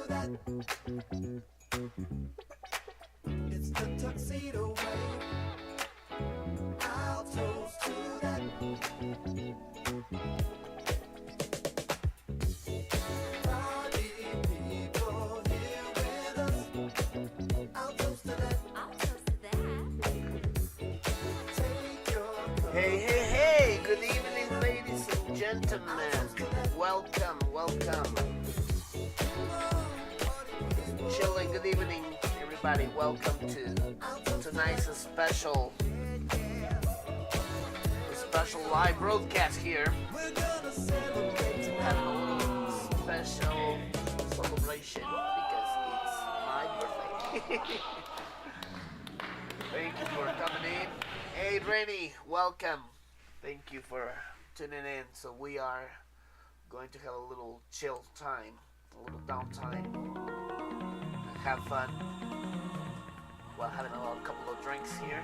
that. It's the tuxedo way. I'll toast to that. Party people here with us. I'll toast to that. I'll toast to that. Take your cup. Hey, hey, hey! Good evening, ladies and gentlemen. Welcome, welcome. Chilling, good evening, everybody. Welcome to tonight's special live broadcast here. We're gonna celebrate Having a little special celebration because it's my birthday. Thank you for coming in. Hey, Rennie, welcome. Thank you for tuning in. So we are going to have a little chill time, a little downtime, and have fun while having a couple of drinks here.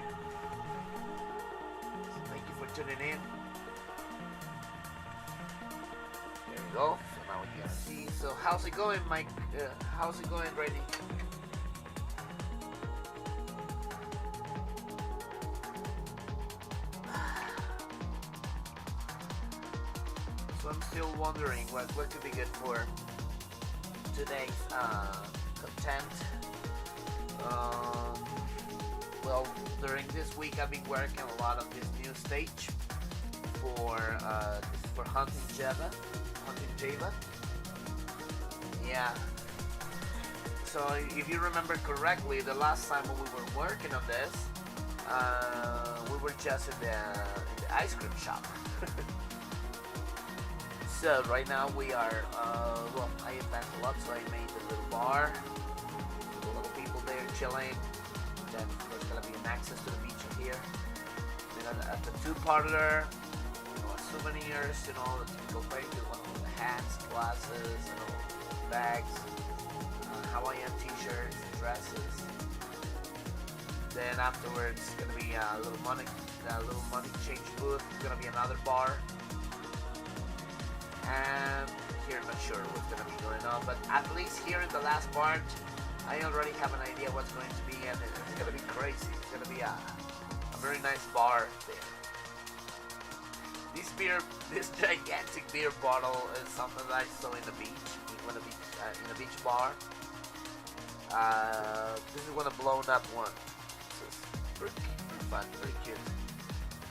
So thank you for tuning in. There we go. So now we can see. So how's it going, Mike? How's it going, Rennie? So I'm still wondering what could be good for today's content. Well, during this week I've been working a lot on this new stage for this is for Hunting Java. Yeah. So if you remember correctly, the last time when we were working on this, we were just in the ice cream shop. So right now we are, well, I advanced a lot, so I made a little bar, a little people there chilling. Then there's gonna be an access to the beach here. Then at the two-parter, souvenirs, typical things, hats, glasses, bags, Hawaiian t-shirts, dresses. Then afterwards, it's gonna be a little money exchange booth. It's gonna be another bar. And here I'm not sure what's gonna be going on, but at least here in the last part, I already have an idea what's going to be, and it's gonna be crazy. It's gonna be a very nice bar there. This gigantic beer bottle is something that I saw in the beach, in a beach bar. This is one of blown up one. This is pretty fun, pretty cute,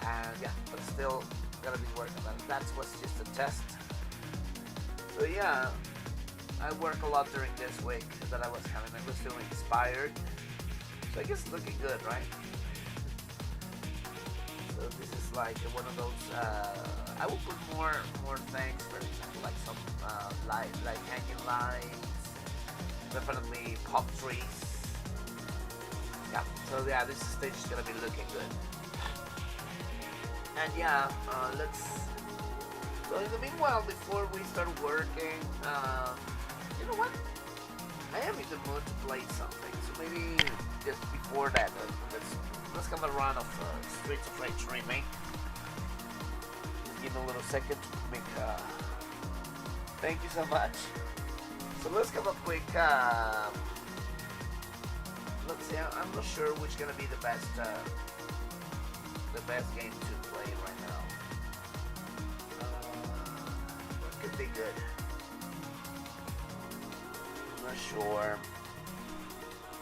and yeah, but still gotta be working on it. That was just a test. So yeah, I work a lot during this week that I was feeling inspired. So I guess it's looking good, right? So this is like one of those, I will put more things, for example, like some like hanging lights, definitely pop trees. Yeah, so yeah, this stage is gonna be looking good. And yeah, so in the meanwhile, before we start working, you know what? I am in the mood to play something. So maybe just before that, let's have a run of Streets of Rage remake. Just give me a little second to make. Thank you so much. So let's have a quick. Let's see. I'm not sure which gonna be the best game to play right now. What could be good? I'm not sure.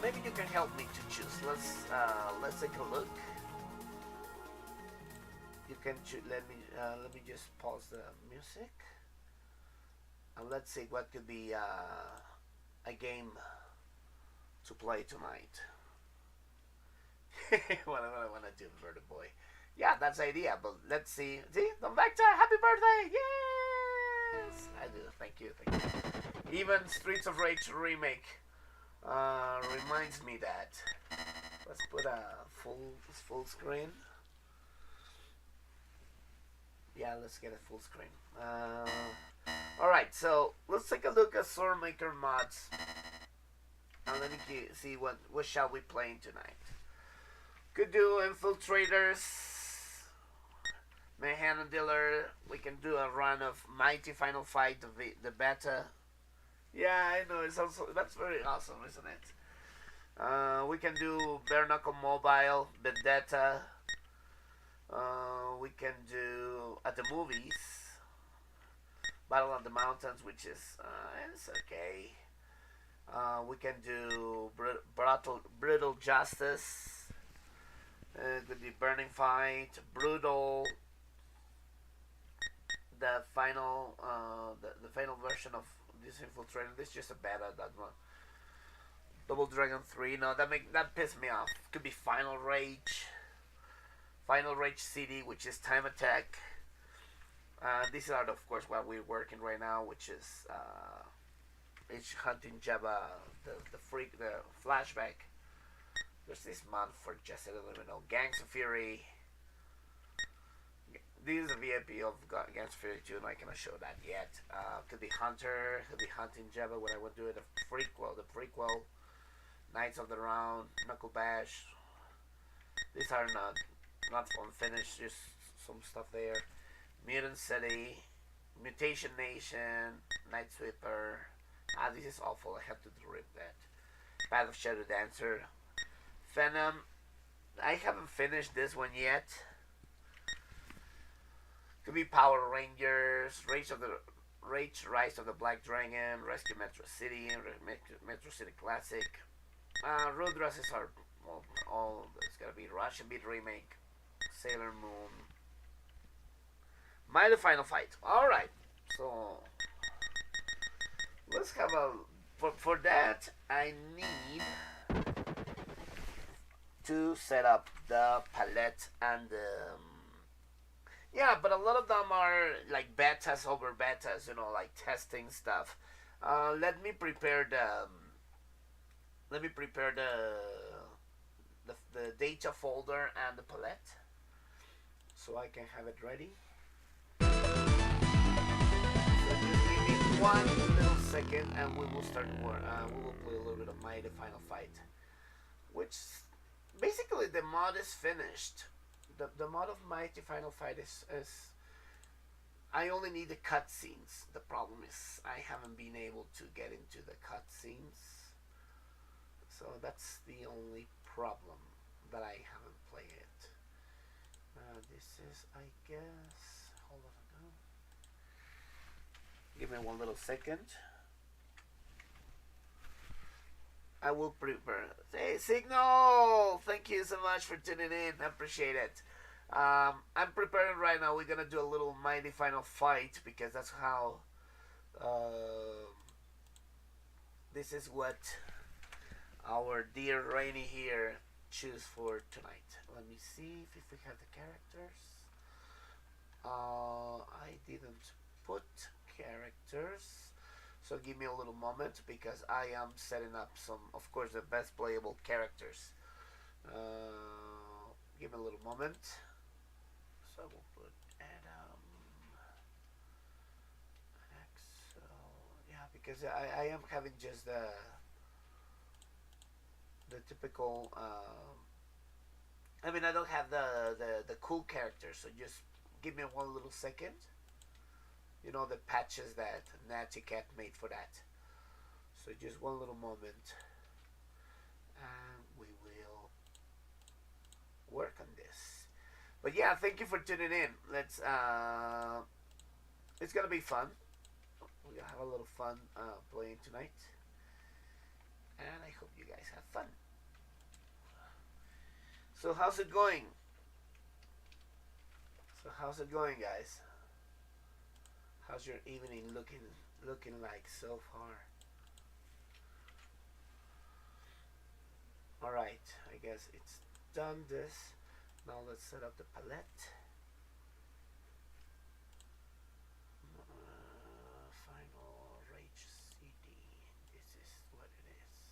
Maybe you can help me to choose. Let's take a look. You can choose. Let me just pause the music. And let's see what could be a game to play tonight. What I want to do, Bird Boy. Yeah, that's the idea. But let's see. See, the Vecta, happy birthday! Yes, I do. Thank you. Even Streets of Rage remake reminds me that. Let's put a full screen. Yeah, let's get a full screen. Alright, so let's take a look at SORmaker mods. And let me see what shall we play tonight. Could do Infiltrators, Mayhem and Dealer. We can do a run of Mighty Final Fight, the beta. Yeah, I know. It's also that's very awesome, isn't it? We can do bare knuckle mobile, vendetta. We can do at the movies, battle on the mountains, which is it's okay. We can do brutal justice. Could be burning fight, brutal. The final version of this infiltrator. This is just a beta. That one. Double Dragon 3. No, that pissed me off. Could be Final Rage City, which is Time Attack. These are of course what we're working right now, which is it's hunting Jabba, the flashback. There's this month for just a little bit. No, Gangs of Fury. This is a VIP of Gangs of Fury 2, and I cannot show that yet. Could be Hunter, could be Hunting Jabba. What I would do it the prequel, Knights of the Round, Knuckle Bash. These are not unfinished, just some stuff there. Mutant City, Mutation Nation, Night Sweeper. This is awful. I have to rip that. Path of Shadow Dancer, Venom. I haven't finished this one yet. Could be Power Rangers, Rise of the Black Dragon, Rescue Metro City, Metro City Classic. Road Races are all. It's gotta be Russian Beat remake, Sailor Moon. The Final Fight. All right, so let's have a. For that, I need to set up the palette and the. Yeah, but a lot of them are like betas over betas, like testing stuff. Let me prepare the data folder and the palette so I can have it ready. So just give me one little second and we will start we will play a little bit of Mighty Final Fight, which basically the mod is finished. The mod of Mighty Final Fight is I only need the cutscenes. The problem is I haven't been able to get into the cutscenes, so that's the only problem that I haven't played it. This is, I guess. Hold on now. Give me one little second. I will prepare. Hey, Signal! Thank you so much for tuning in. I appreciate it. I'm preparing right now. We're gonna do a little Mighty Final Fight because that's how. This is what our dear Rainy here choose for tonight. Let me see if we have the characters. I didn't put characters. So give me a little moment because I am setting up some, of course, the best playable characters. Give me a little moment. So we'll put Adam, Axel. Yeah, because I am having just the typical. I mean, I don't have the cool characters. So just give me one little second. The patches that Natty Cat made for that. So just one little moment and we will work on this. But yeah, thank you for tuning in. Let's it's gonna be fun. We're gonna have a little fun playing tonight, and I hope you guys have fun. So how's it going? Guys? How's your evening looking like so far? Alright, I guess it's done this. Now let's set up the palette. Final Rage CD. This is what it is.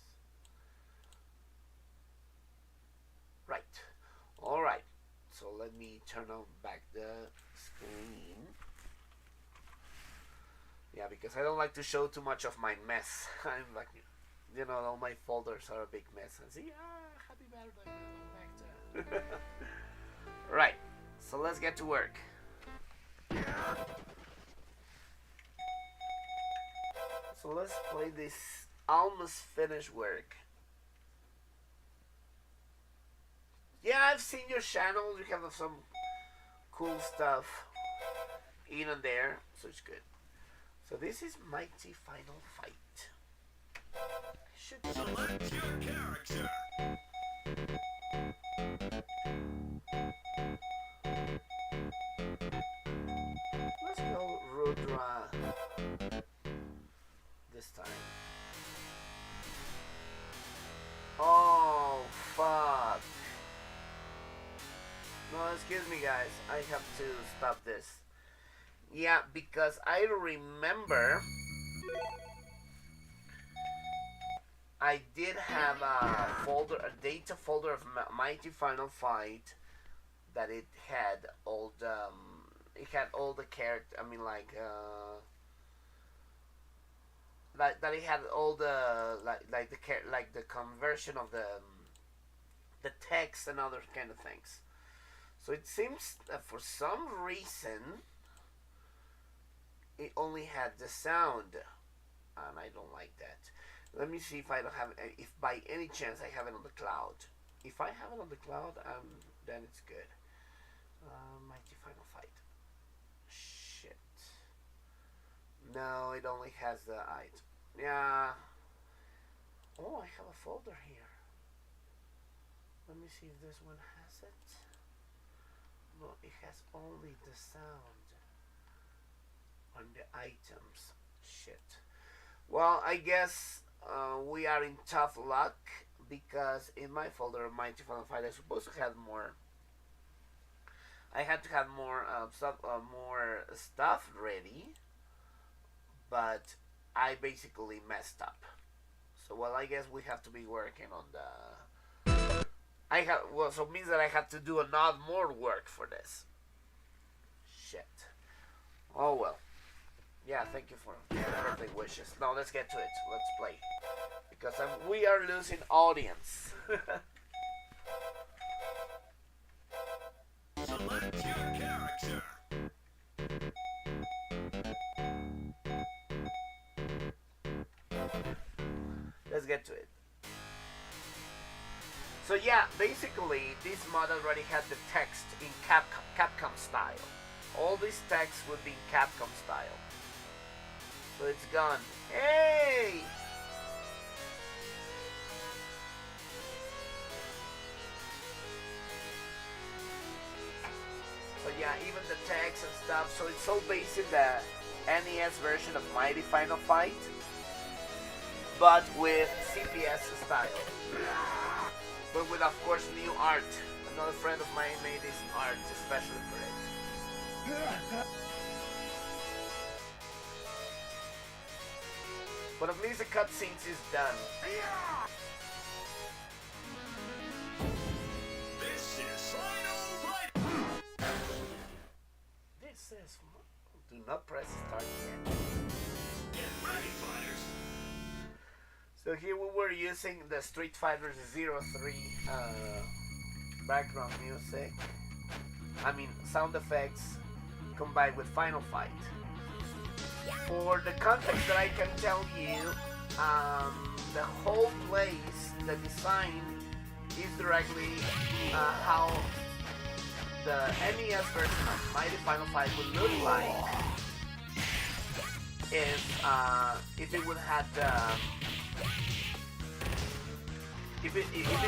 Right. Alright. So let me turn on back the screen. Yeah, because I don't like to show too much of my mess. I'm like, all my folders are a big mess. And see, happy birthday, Vecta. Right, so let's get to work. So let's play this almost finished work. Yeah, I've seen your channel. You have some cool stuff in and there, so it's good. So this is Mighty Final Fight. Should Select your character. Let's go Rudra this time. Oh fuck. No, excuse me guys, I have to stop this. Yeah, because I remember I did have a folder, a data folder of Mighty Final Fight that it had all the character. I mean, like that it had all the like the conversion of the text and other kind of things. So it seems that for some reason it only had the sound, and I don't like that. Let me see if I don't have it, if by any chance I have it on the cloud. If I have it on the cloud, then it's good. Mighty Final Fight. Shit. No, it only has the item. Yeah. Oh, I have a folder here. Let me see if this one has it. No, it has only the sound on the items. Shit. Well, I guess we are in tough luck because in my folder of Mighty Final Fight I supposed to have more. I had to have more stuff ready, but I basically messed up. So well, I guess we have to be working on the. So it means that I have to do a lot more work for this. Shit. Oh well. Yeah, thank you for birthday wishes. Now let's get to it. Let's play. Because we are losing audience. Select your character. Let's get to it. So yeah, basically this mod already had the text in Capcom style. All this text would be in Capcom style. So it's gone. Hey! So yeah, even the text and stuff. So it's all based in the NES version of Mighty Final Fight, but with CPS style. But with, of course, new art. Another friend of mine made this art especially for it. But at least the cutscenes is done. This is Final Fight. This says, do not press start yet. Get ready, fighters. So here we were using the Street Fighter 03 background music. I mean, sound effects combined with Final Fight. For the context that I can tell you, the whole place, the design is directly how the NES version of Mighty Final Fight would look like if it would have if it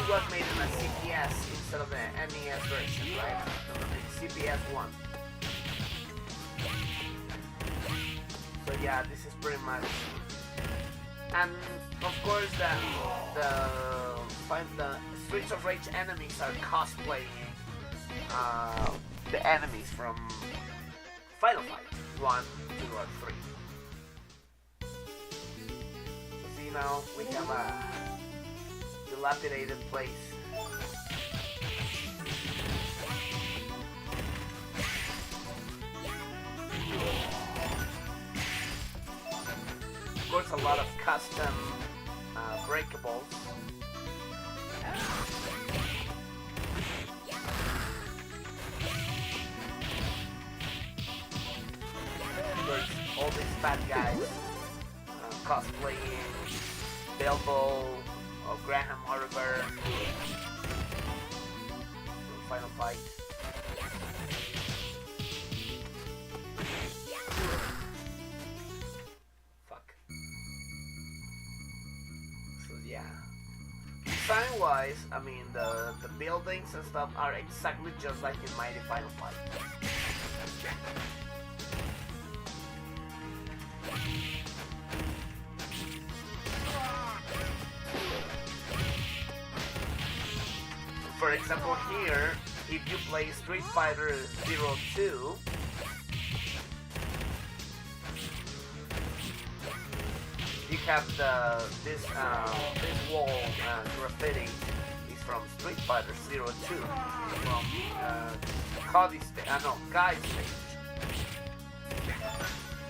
was made in a CPS instead of the NES version, right? CPS 1. So yeah, this is pretty much, and of course the Streets of Rage enemies are cosplaying the enemies from Final Fight 1, 2, or 3. See now we have a dilapidated place. Of course, a lot of custom breakables. Of course, all these bad guys cosplaying Bilbo or Graham Oliver. Final fight. Fuck. So yeah. Design-wise, I mean the buildings and stuff are exactly just like in Mighty Final Fight. For example, here, if you play Street Fighter 02, you have this wall graffiti is from Street Fighter 02, from Guy stage.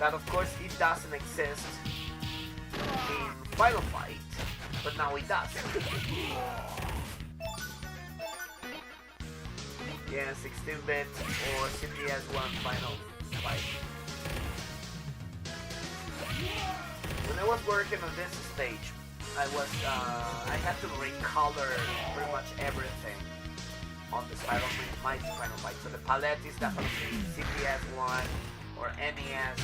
That of course it doesn't exist in Final Fight, but now it does. Yeah, 16-bit or CPS1 Final Fight. When I was working on this stage, I had to recolor pretty much everything on this Mighty Final Fight. So the palette is definitely CPS1 or NES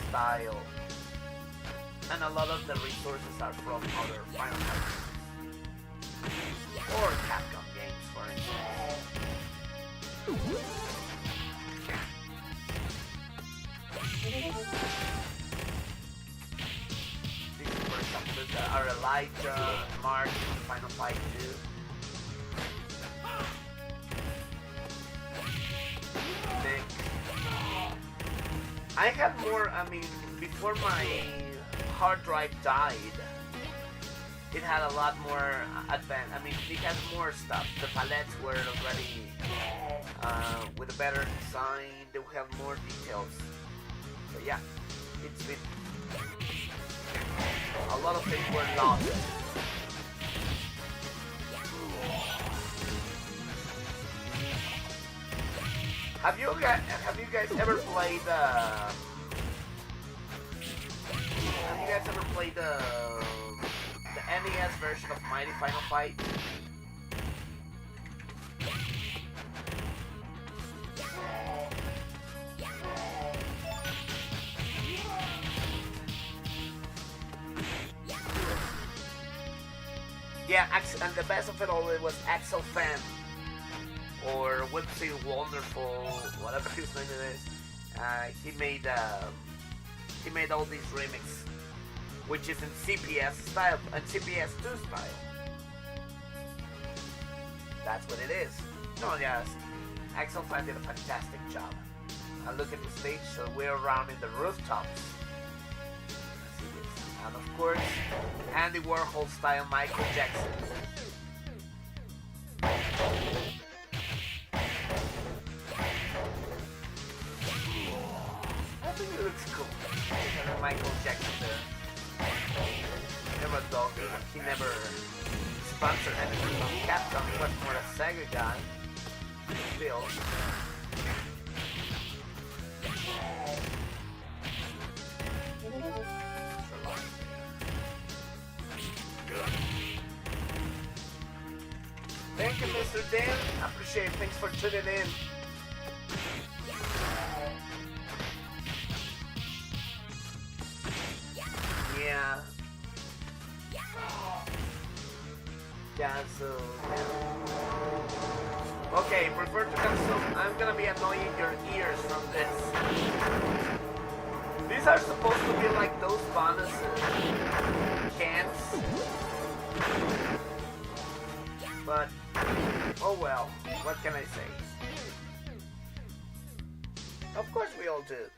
style, and a lot of the resources are from other Final Fights or Capcom games, for instance. This is, for example, are Elijah, Mark, Final Fight 2. Nick. I had more, I mean, before my hard drive died, it had a lot more advanced, I mean, it had more stuff. The palettes were already with a better design, they would have more details. So yeah, it's been, a lot of things were lost. Have you guys ever played the NES version of Mighty Final Fight? Yeah, and the best of it all, it was Axel Fan, or Whipsy Wonderful, whatever his name is. He made all these remixes, which is in CPS style and CPS2 style. That's what it is. No, yes, Axel Fan did a fantastic job. And look at the stage, so we're around in the rooftops. Let's see this. And of course, Andy Warhol style Michael Jackson. I think it looks cool. And Michael Jackson there. Never a dog. He never sponsored anything from Capcom. He was more a Sega guy. Still. Thank you, Mr. Dan. I appreciate it. Thanks for tuning in. Yeah. Yeah, so... Okay, prefer to cancel. I'm gonna be annoying your ears from this. These are supposed to be like those bonuses. Cans. But, oh well, what can I say? Of course we all do.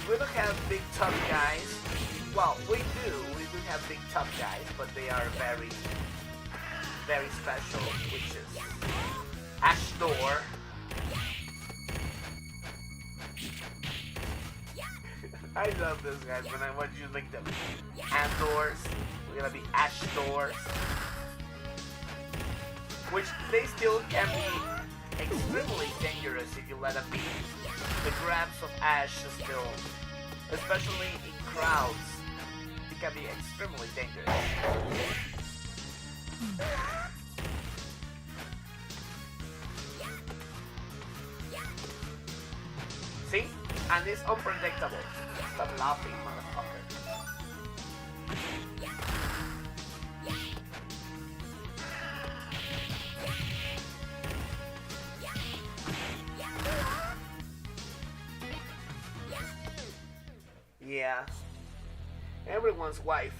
We don't have big tough guys. Well, we do have big tough guys, but they are very, very special, which is Ashdor. I love those guys when I want you to make them Andors. We're gonna be Ashdors. which they still can be extremely dangerous if you let them be. The grabs of Ash still, especially in crowds, it can be extremely dangerous. See? And it's unpredictable. Stop laughing, motherfucker. Yeah. Everyone's waifu.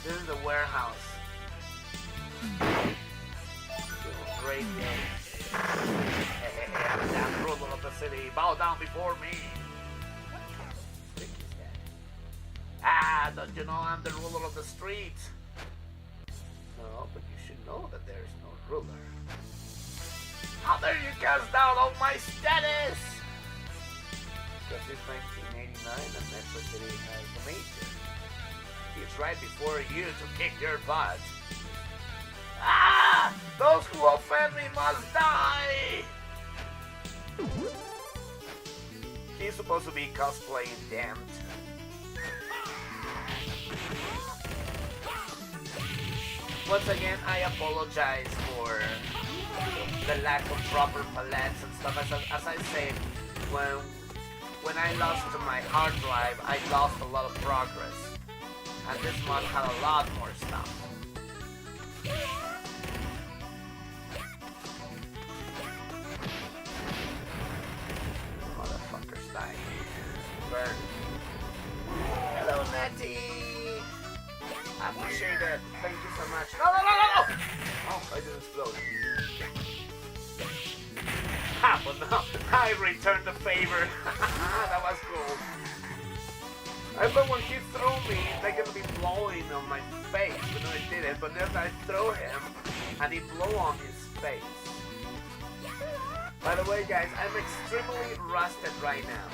This is the warehouse. Great game. I'm the damn ruler of the city. Bow down before me. What kind of stick is that? Ah, don't you know I'm the ruler of the street? No, but you should know that there is no ruler. How dare you cast down on my status? Because it's 1989 and Metro City has a major. He's right before you to kick your butt. Ah! Those who offend me must die! He's supposed to be cosplaying damned. Once again, I apologize for the lack of proper palettes and stuff. As I said, when I lost my hard drive, I lost a lot of progress. And this mod had a lot more stuff. Motherfuckers dying. Burn. Hello, Nettie! I appreciate it. Thank you so much. No, no, no, no, no! Oh, I didn't explode. Ha, but no, I returned the favor. That was cool. I thought when he threw me, they're gonna be blowing on my face, but no, it didn't. But then I throw him, and he blew on his face. By the way, guys, I'm extremely rusted right now.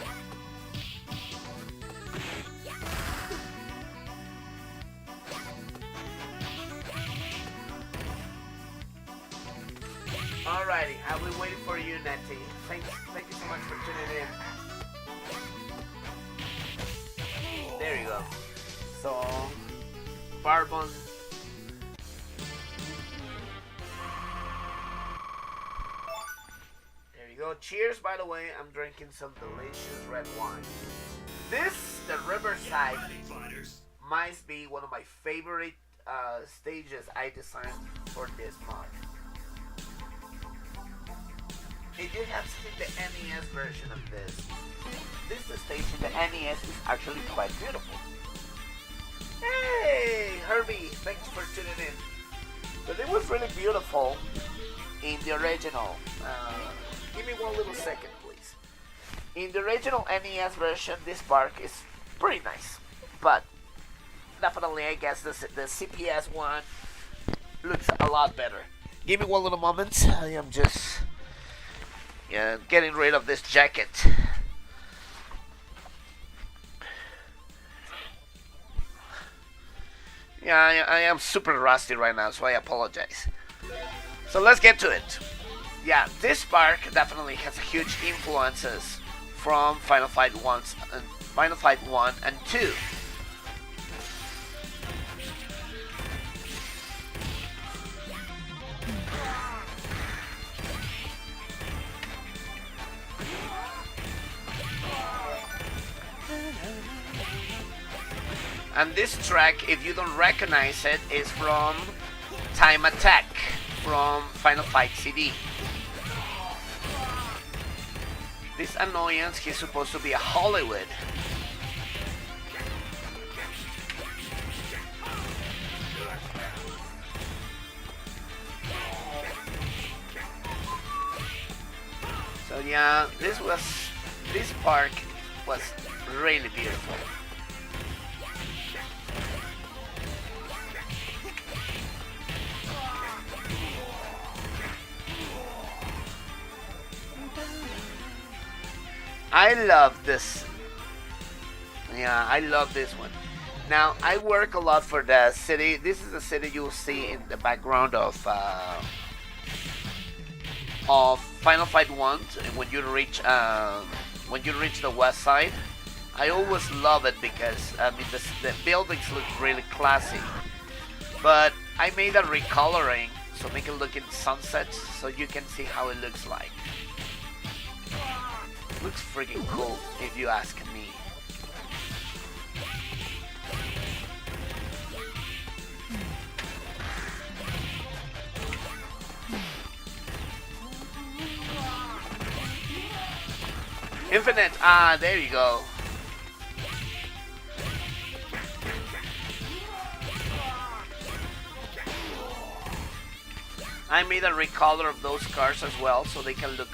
Alrighty, I'll be waiting for you, Nettie. Thank you so much for tuning in. There you go. So, Barbon. There you go. Cheers, by the way. I'm drinking some delicious red wine. This, the Riverside, might be one of my favorite stages I designed for this mod. If you have seen the NES version of this stage in the NES is actually quite beautiful. Hey, Herbie, thanks for tuning in. But it was really beautiful in the original. Give me one little second, please. In the original NES version, this park is pretty nice. But definitely, I guess the CPS one looks a lot better. Give me one little moment. I am just getting rid of this jacket. Yeah, I am super rusty right now, so I apologize. So let's get to it. Yeah, this park definitely has huge influences from Final Fight 1 and 2. And this track, if you don't recognize it, is from Time Attack from Final Fight CD. This annoyance, he's supposed to be a Hollywood. So yeah, this park was really beautiful. I love this Yeah, I love this one. Now I work a lot for the city. This is the city you'll see in the background of Final Fight 1 when you reach the west side. I always love it because I mean the buildings look really classy. But I made a recoloring so make it look in sunset so you can see how it looks like. Looks freaking cool if you ask me. Infinite, there you go. I made a recolor of those cars as well so they can look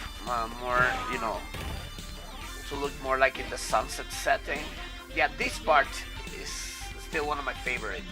more, you know, to look more like in the sunset setting. Yeah, this part is still one of my favorites.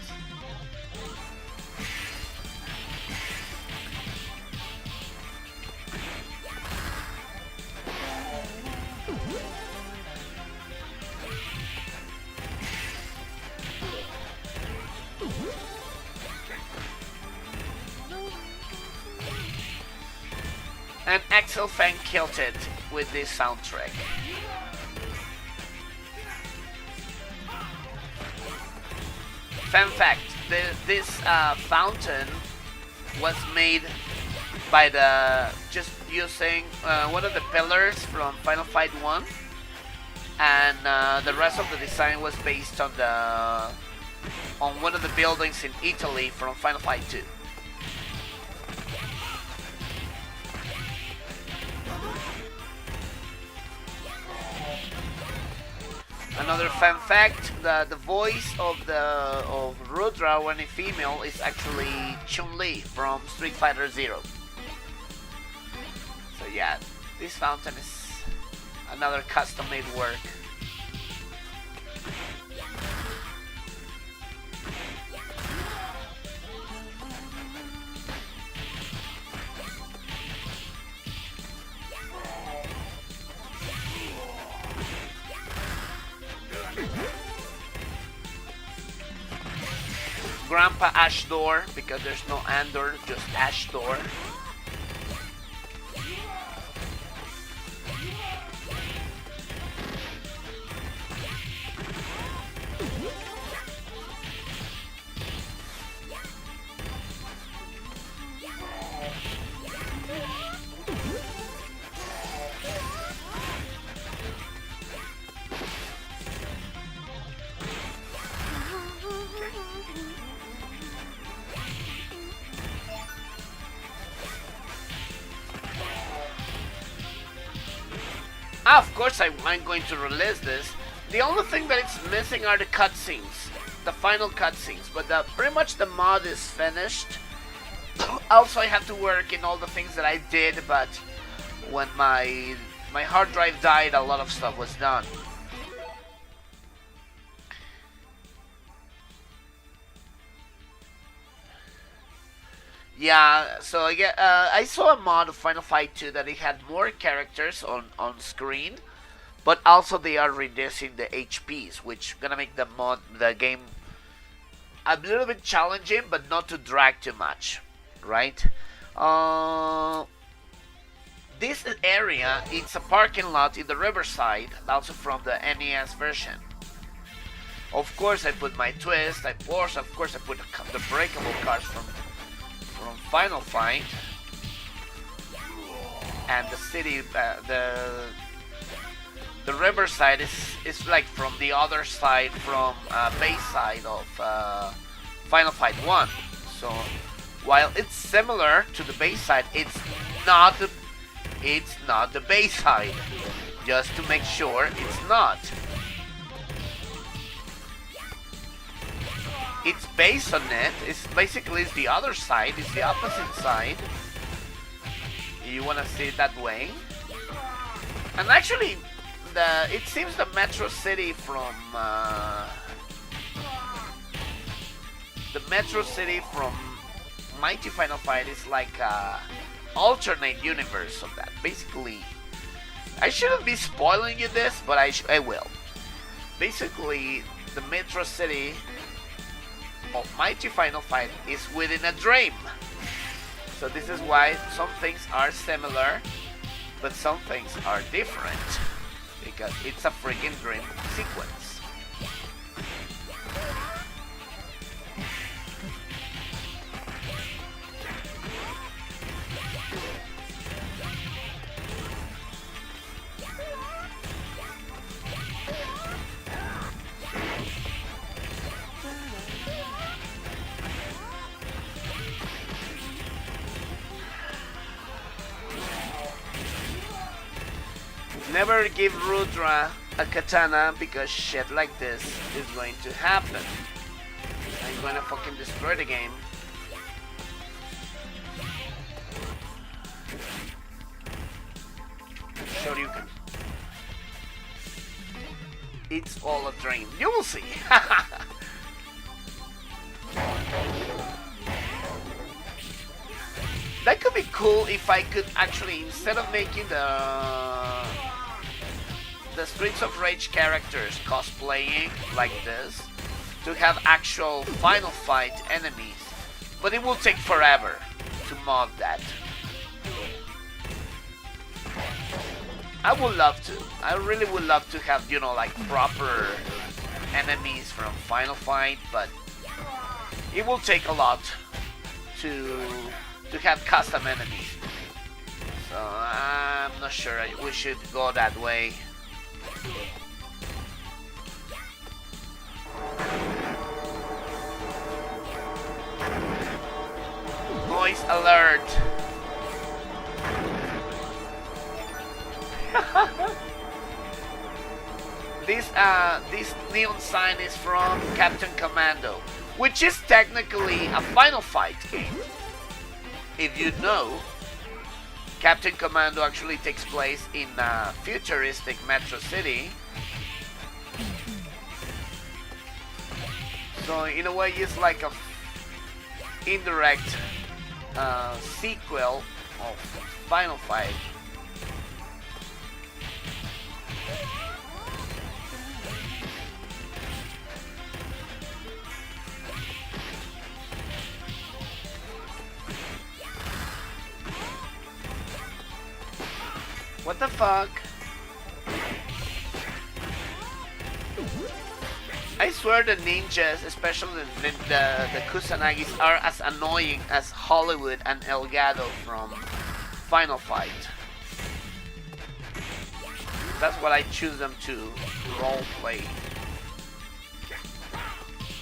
And Axel Fang killed it with this soundtrack. Fun fact, this fountain was made by just using one of the pillars from Final Fight 1, and the rest of the design was based on one of the buildings in Italy from Final Fight 2. Another fun fact: the voice of Rudra when a female is actually Chun-Li from Street Fighter Zero. So yeah, this fountain is another custom-made work. Grandpa Ash Door, because there's no Andor, just Ash Door. Of course I'm going to release this. The only thing that it's missing are the cutscenes, the final cutscenes, but pretty much the mod is finished. Also I have to work in all the things that I did, but when my hard drive died, a lot of stuff was done. Yeah, so I saw a mod of Final Fight 2 that it had more characters on screen, but also they are reducing the HPs, which gonna make the game a little bit challenging, but not to drag too much, right? This area, it's a parking lot in the Riverside, also from the NES version. Of course, I put my twist. Of course, I put the breakable cars from Final Fight, and the city, the Riverside is like from the other side, from base side of Final Fight 1. So while it's similar to the base side, it's not the base side. Just to make sure it's not. It's based on it. It's basically the other side. It's the opposite side. You want to see it that way. And actually, it seems the Metro City from Mighty Final Fight is like a alternate universe of that. Basically, I shouldn't be spoiling you this, but I will. basically the Metro City of Mighty Final Fight is within a dream. So this is why some things are similar, but some things are different, because it's a freaking dream sequence. Never give Rudra a katana, because shit like this is going to happen. I'm gonna fucking destroy the game. Shoryuken. It's all a dream. You will see. That could be cool if I could actually, instead of making the Streets of Rage characters cosplaying like this, to have actual Final Fight enemies. But it will take forever to mod that. I would love to. I really would love to have, you know, like proper enemies from Final Fight, but it will take a lot to have custom enemies. So I'm not sure we should go that way. Noise alert. This neon sign is from Captain Commando, which is technically a Final Fight game. If you know, Captain Commando actually takes place in a futuristic Metro City. So in a way it's like a indirect sequel of Final Fight. What the fuck? I swear the ninjas, especially the Kusanagis, are as annoying as Hollywood and Elgato from Final Fight. That's what I choose them to roleplay.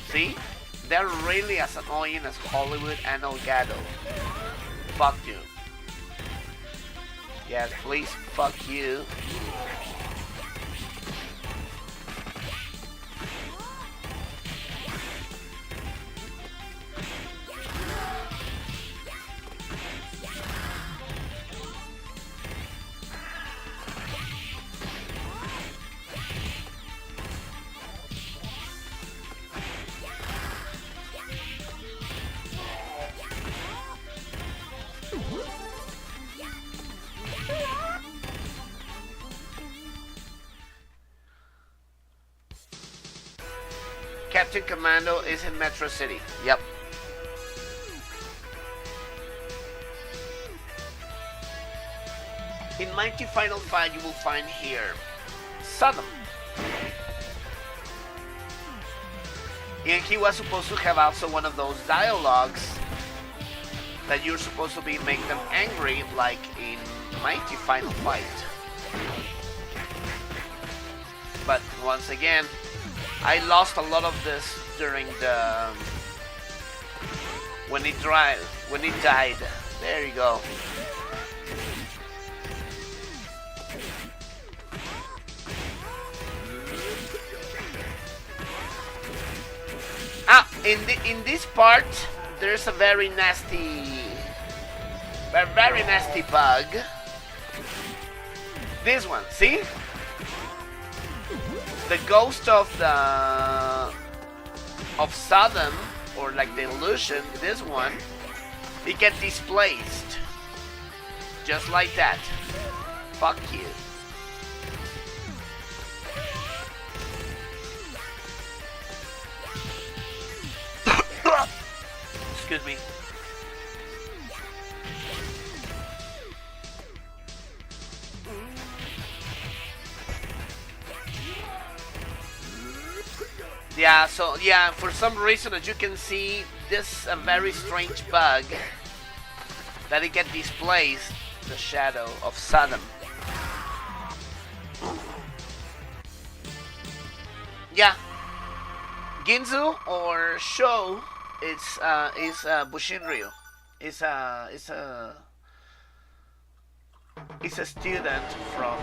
See? They're really as annoying as Hollywood and Elgato. Fuck you. Yes, please, fuck you. Captain Commando is in Metro City. Yep. In Mighty Final Fight, you will find here Saddam. And he was supposed to have also one of those dialogues that you're supposed to be make them angry, like in Mighty Final Fight. But once again, I lost a lot of this during the when it died. There you go. In this part, there's a very nasty bug. This one, see? The ghost of Saddam, or like the illusion, this one, it gets displaced. Just like that. Fuck you. Excuse me. Yeah, so yeah, for some reason, as you can see, this a very strange bug that it can displace the shadow of Sodom. Yeah, Ginzu or Sho is Bushinryu. Is a student from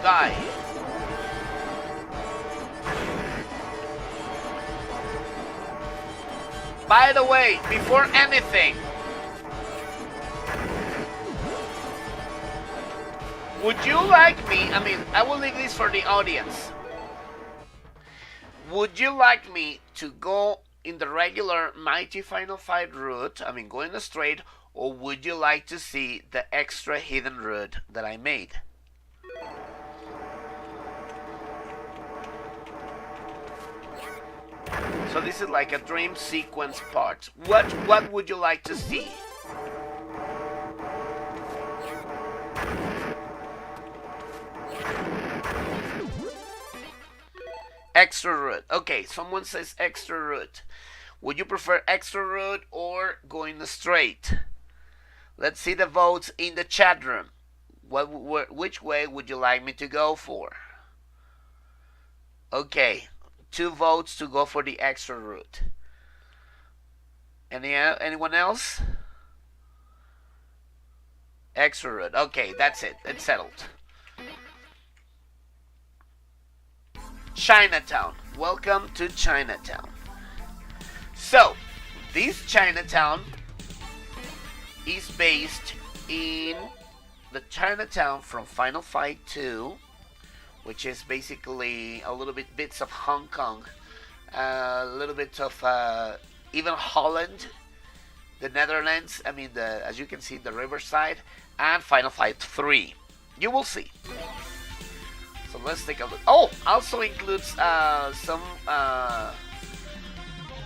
Guy. By the way, before anything, would you like me, I mean, I will leave this for the audience. Would you like me to go in the regular Mighty Final Fight route, I mean going straight, or would you like to see the extra hidden route that I made? So this is like a dream sequence part. What would you like to see? Extra route. Okay, someone says extra route. Would you prefer extra route or going straight? Let's see the votes in the chat room. Which way would you like me to go for? Okay, 2 votes to go for the extra route. Anyone else? Extra route. Okay, that's it. It's settled. Chinatown. Welcome to Chinatown. So, this Chinatown is based in the Chinatown from Final Fight 2, which is basically a little bit bits of Hong Kong, a little bit of even Holland, the Netherlands, I mean, as you can see, the Riverside, and Final Fight 3. You will see. So let's take a look. Oh, also includes some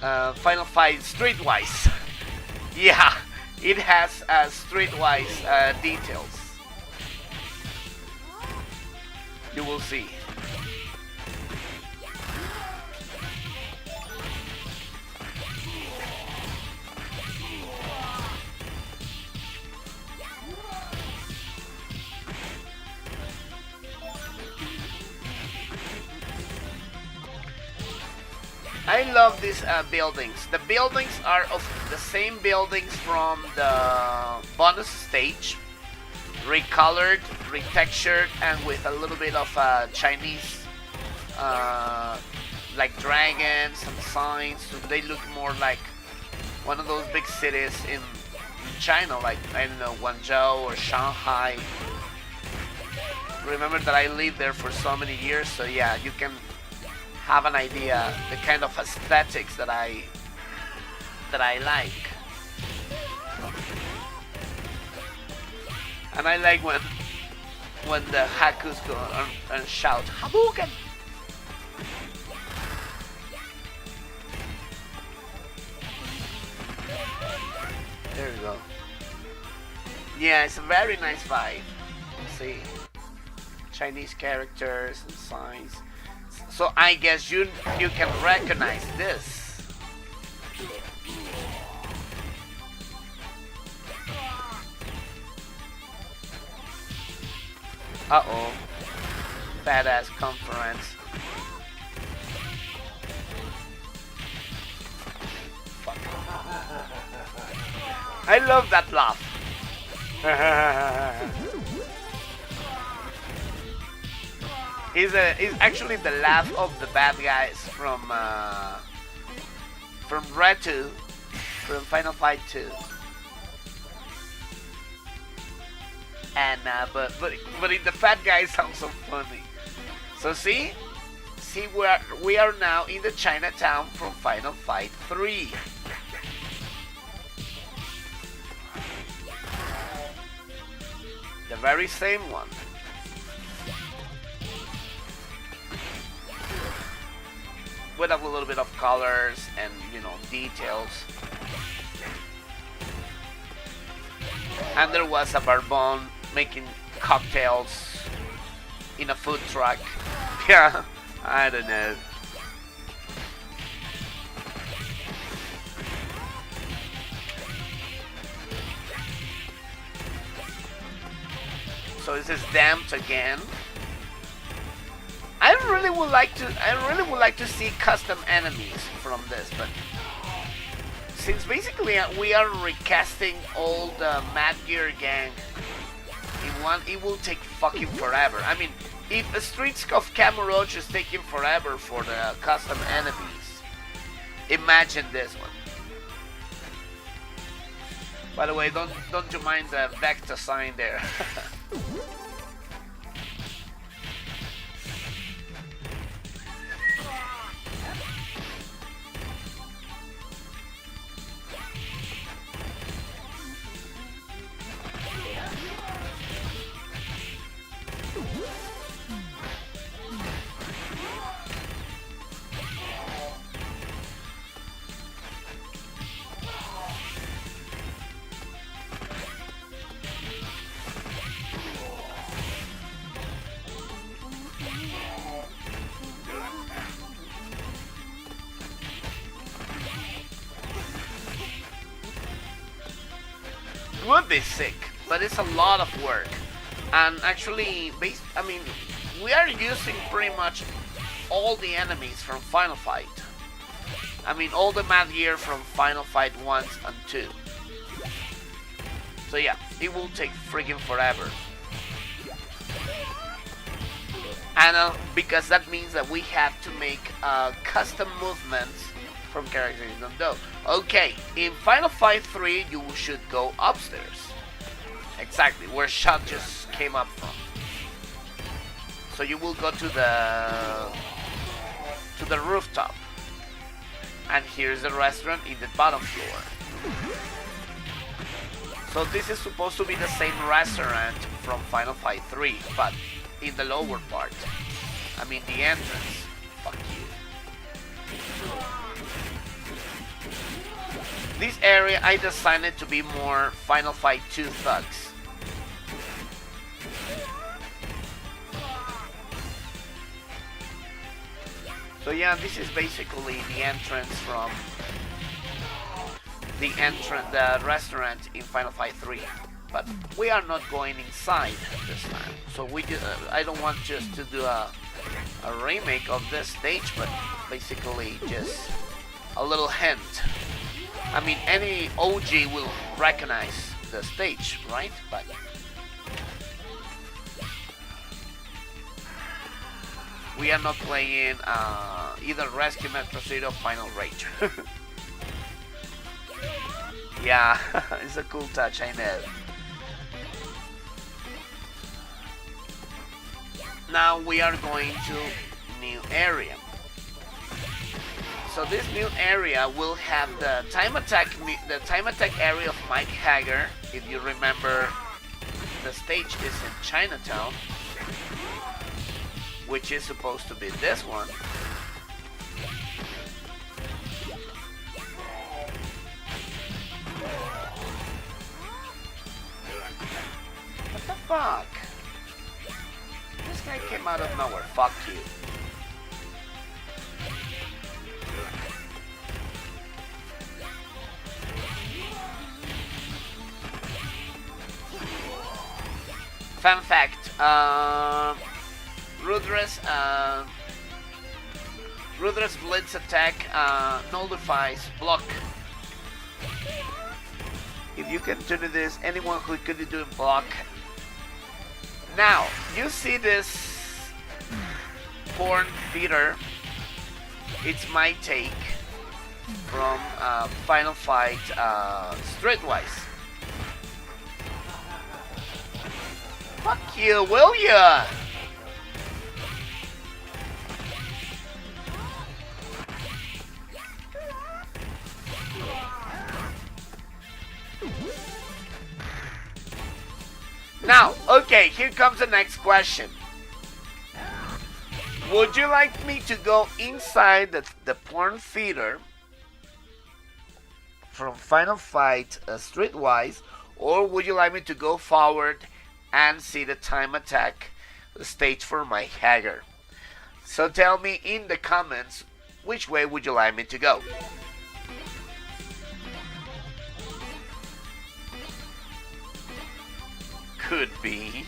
Final Fight Streetwise. Yeah, it has Streetwise details. You will see. I love these buildings. The buildings are of the same buildings from the bonus stage, recolored, retextured, and with a little bit of Chinese, like dragons and signs. So they look more like one of those big cities in China, like, I don't know, Guangzhou or Shanghai. Remember that I lived there for so many years, so yeah, you can have an idea the kind of aesthetics that I like. And I like when the Hakus go and shout Hadouken. There we go. Yeah, it's a very nice vibe. See, Chinese characters and signs. So I guess you can recognize this. Uh-oh. Badass conference. Fuck. I love that laugh. Is actually the laugh of the bad guys from Retu, from Final Fight 2. And but in the fat guy sounds so funny. So see we are now in the Chinatown from Final Fight 3. The very same one. with a little bit of colors and, you know, details. And there was a barbon making cocktails in a food truck. Yeah, I don't know. So this is damped again. I really would like to see custom enemies from this, but since basically we are recasting all the Mad Gear gang in one, it will take fucking forever. I mean, if the Streets of Camuroch is taking forever for the custom enemies, imagine this one. By the way, don't you mind the Vecta sign there? Would be sick, but it's a lot of work. And actually, I mean, we are using pretty much all the enemies from Final Fight. I mean, all the Mad Gear from Final Fight 1 and 2. So yeah, it will take freaking forever. And because that means that we have to make custom movements from characters you don't know. Okay, in Final Fight 3 you should go upstairs. Exactly, where Shot just came up from. So you will go to the rooftop. And here's the restaurant in the bottom floor. So this is supposed to be the same restaurant from Final Fight 3, but in the lower part. I mean the entrance. Fuck you. This area I designed it to be more Final Fight 2 thugs. So yeah, this is basically the entrance from the restaurant in Final Fight 3. But we are not going inside this time. So I don't want just to do a remake of this stage, but basically just a little hint. I mean, any OG will recognize the stage, right? But we are not playing either Rescue Metro City or Final Rage. Yeah, it's a cool touch, I know. Now we are going to new area. So this new area will have the time attack area of Mike Hager. If you remember, the stage is in Chinatown, which is supposed to be this one. What the fuck? This guy came out of nowhere. Fuck you. Fun fact, Rudre's Blitz attack nullifies block. If you continue this, anyone who could be doing block. Now, you see this porn theater, it's my take from Final Fight Streetwise. Fuck you, will ya? Now, okay, here comes the next question. Would you like me to go inside the porn theater from Final Fight Streetwise, or would you like me to go forward and see the time attack stage for Mike Hager? So tell me in the comments, which way would you like me to go? Could be.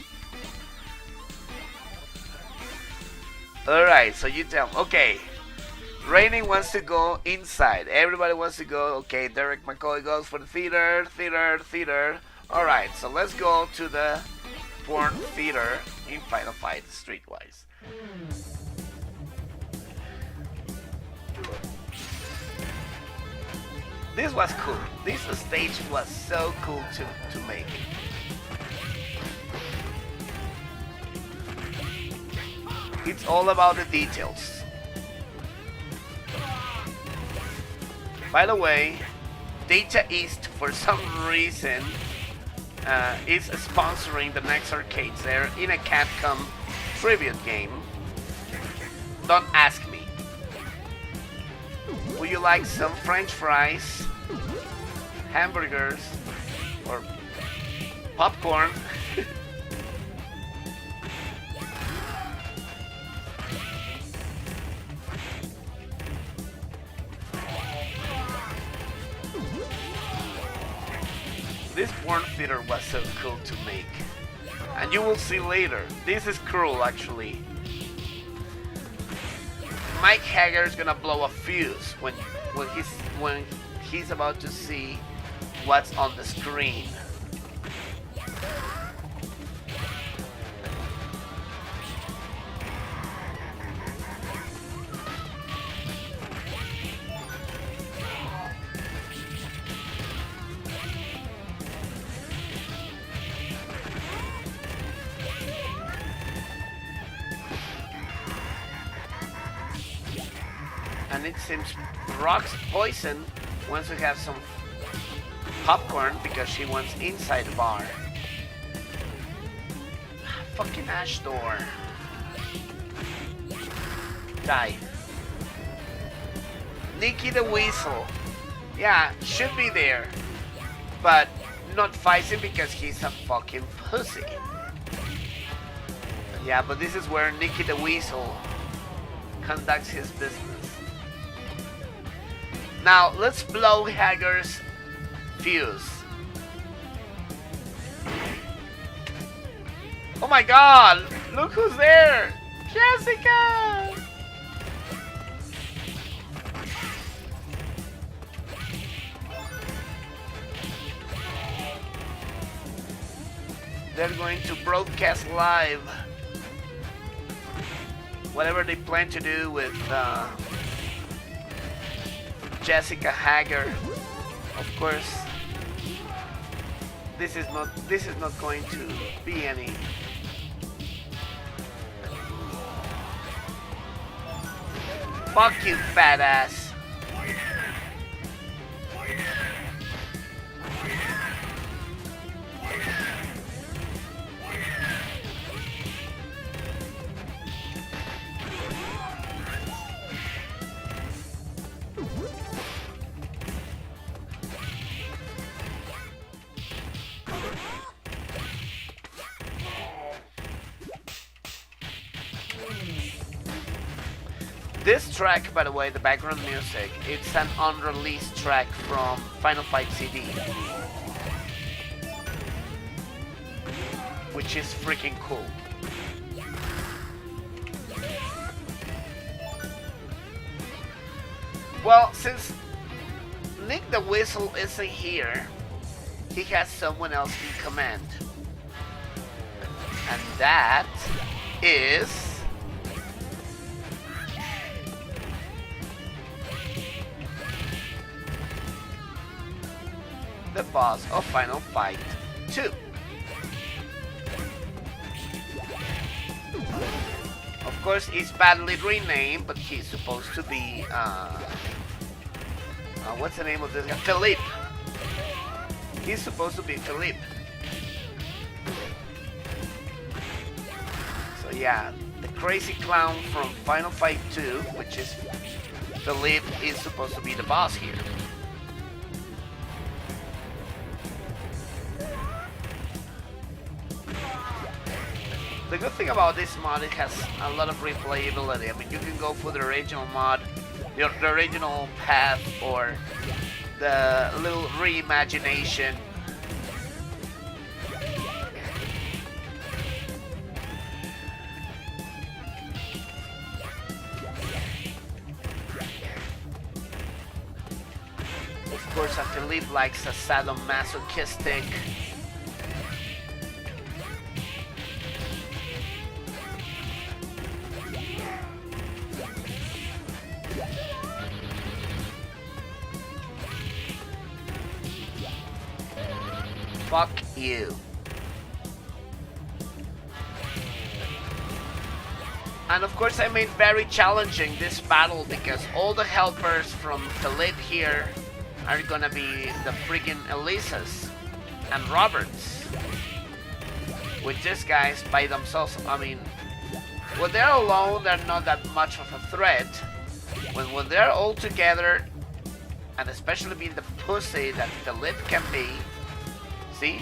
Alright, so you tell me. Okay. Raining wants to go inside. Everybody wants to go. Okay, Derek McCoy goes for the theater. Alright, so let's go to the porn theater in Final Fight Streetwise. This was cool. This stage was so cool to make. It's all about the details. By the way, Data East, for some reason, is sponsoring the next arcades. They're in a Capcom tribute game. Don't ask me. Would you like some French fries, hamburgers, or popcorn? This porn theater was so cool to make. And you will see later. This is cruel, actually. Mike Hager is gonna blow a fuse when he's about to see what's on the screen. And it seems Rock's poison wants to have some popcorn because she wants inside the bar. Fucking Ash door. Die. Nicky the Weasel. Yeah, should be there. But not fighting because he's a fucking pussy. Yeah, but this is where Nicky the Weasel conducts his business. Now, let's blow Hager's fuse. Oh my god! Look who's there! Jessica! They're going to broadcast live whatever they plan to do with Jessica Hager. Of course, this is not going to be any fuck you, fat ass. This track, by the way, the background music, it's an unreleased track from Final Fight CD, which is freaking cool. Well, since Nick the Whistle isn't here, he has someone else in command, and that is the boss of Final Fight 2. Of course, he's badly renamed, but he's supposed to be, what's the name of this guy? Philippe. He's supposed to be Philippe. So yeah, the crazy clown from Final Fight 2, which is Philippe, is supposed to be the boss here. The good thing about this mod, it has a lot of replayability. I mean, you can go for the original mod, the original path, or the little reimagination. Of course, Philippe likes a sadomasochistic. Fuck you. And of course I made very challenging this battle because all the helpers from Philippe here are gonna be the friggin' Elisas and Roberts. With these guys by themselves, I mean, when they're alone, they're not that much of a threat. When they're all together, and especially being the pussy that Philippe can be, see?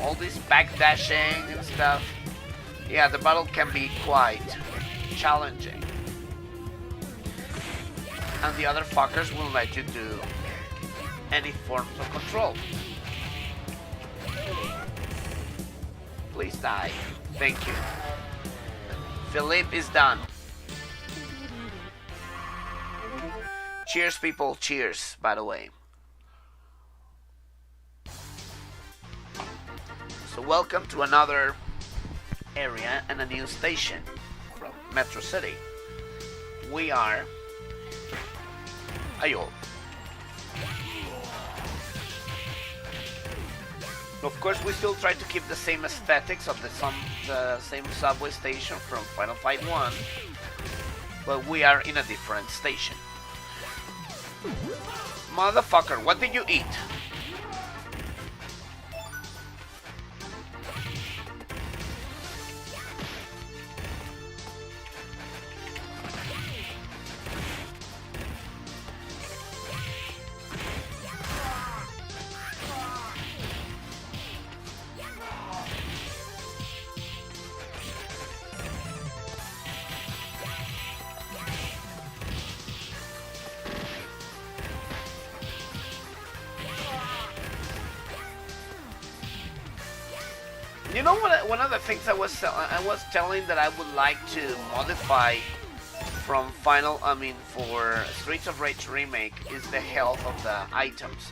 All this backdashing and stuff. Yeah, the battle can be quite challenging. And the other fuckers will let you do any forms of control. Please die. Thank you. Philippe is done. Cheers, people. Cheers, by the way. So welcome to another area and a new station from Metro City. We are Ayo. Of course, we still try to keep the same aesthetics of the same subway station from Final Fight 1, but we are in a different station. Motherfucker, what did you eat? You know what? One of the things I was telling that I would like to modify from for Streets of Rage remake is the health of the items.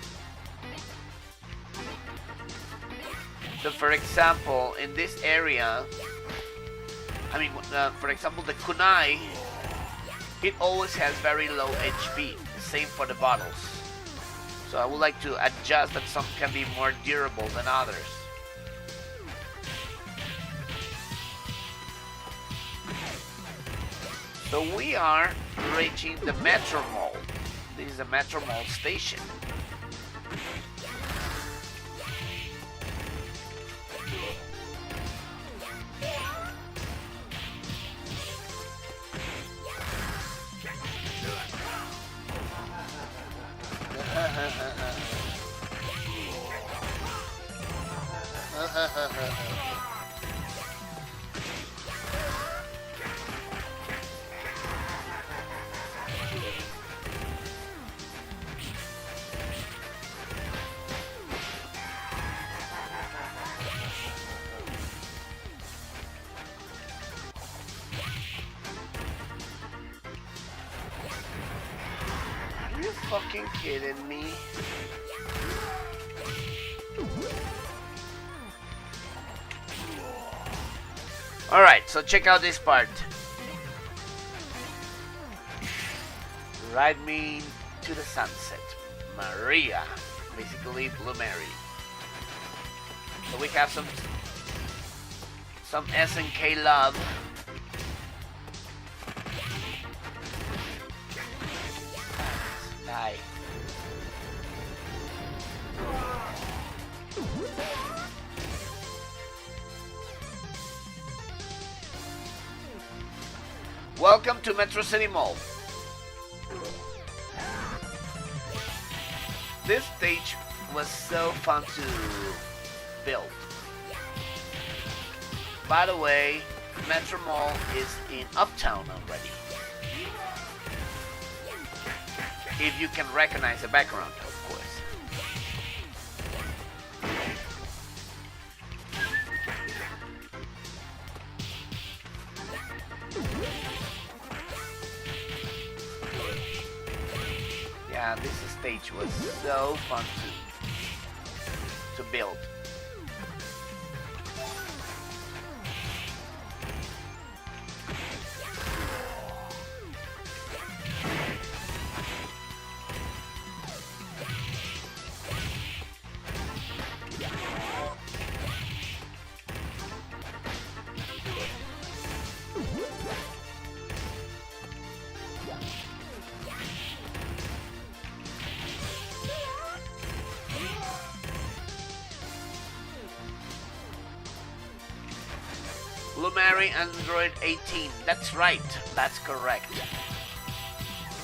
So, for example, in this area, for example, the kunai, it always has very low HP. Same for the bottles. So I would like to adjust that some can be more durable than others. So we are reaching the Metro Mall. This is the Metro Mall station. Are you fucking kidding me? Alright, so check out this part. Ride me to the sunset. Maria. Basically Blue Mary. So we have some SNK love. Die. Welcome to Metro City Mall. This stage was so fun to build. By the way, Metro Mall is in Uptown already. If you can recognize the background, of course. Yeah, this stage was so fun to build. Lumari Android 18. That's right. That's correct.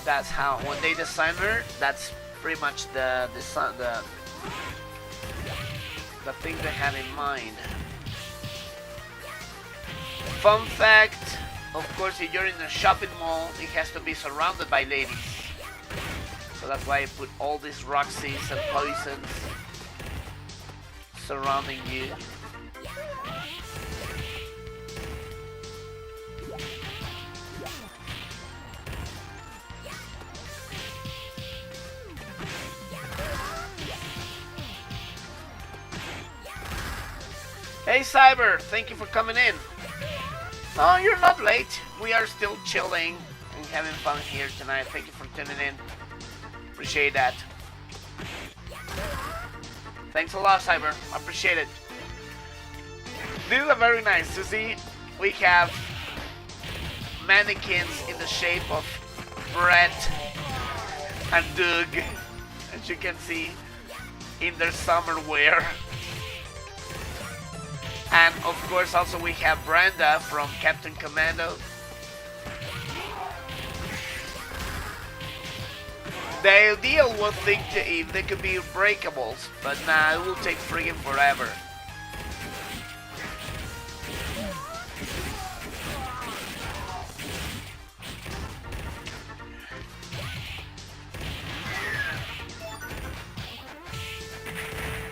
That's how when they design her. That's pretty much the thing they had in mind. Fun fact: of course, if you're in a shopping mall, it has to be surrounded by ladies. So that's why I put all these Roxys and Poisons surrounding you. Hey Cyber, thank you for coming in. No, you're not late. We are still chilling and having fun here tonight. Thank you for tuning in. Appreciate that. Thanks a lot, Cyber. I appreciate it. This is very nice to see. We have mannequins in the shape of Brett and Doug, as you can see, in their summer wear. And of course also we have Brenda from Captain Commando. The ideal one thing to if they could be breakables, but nah, it will take friggin' forever.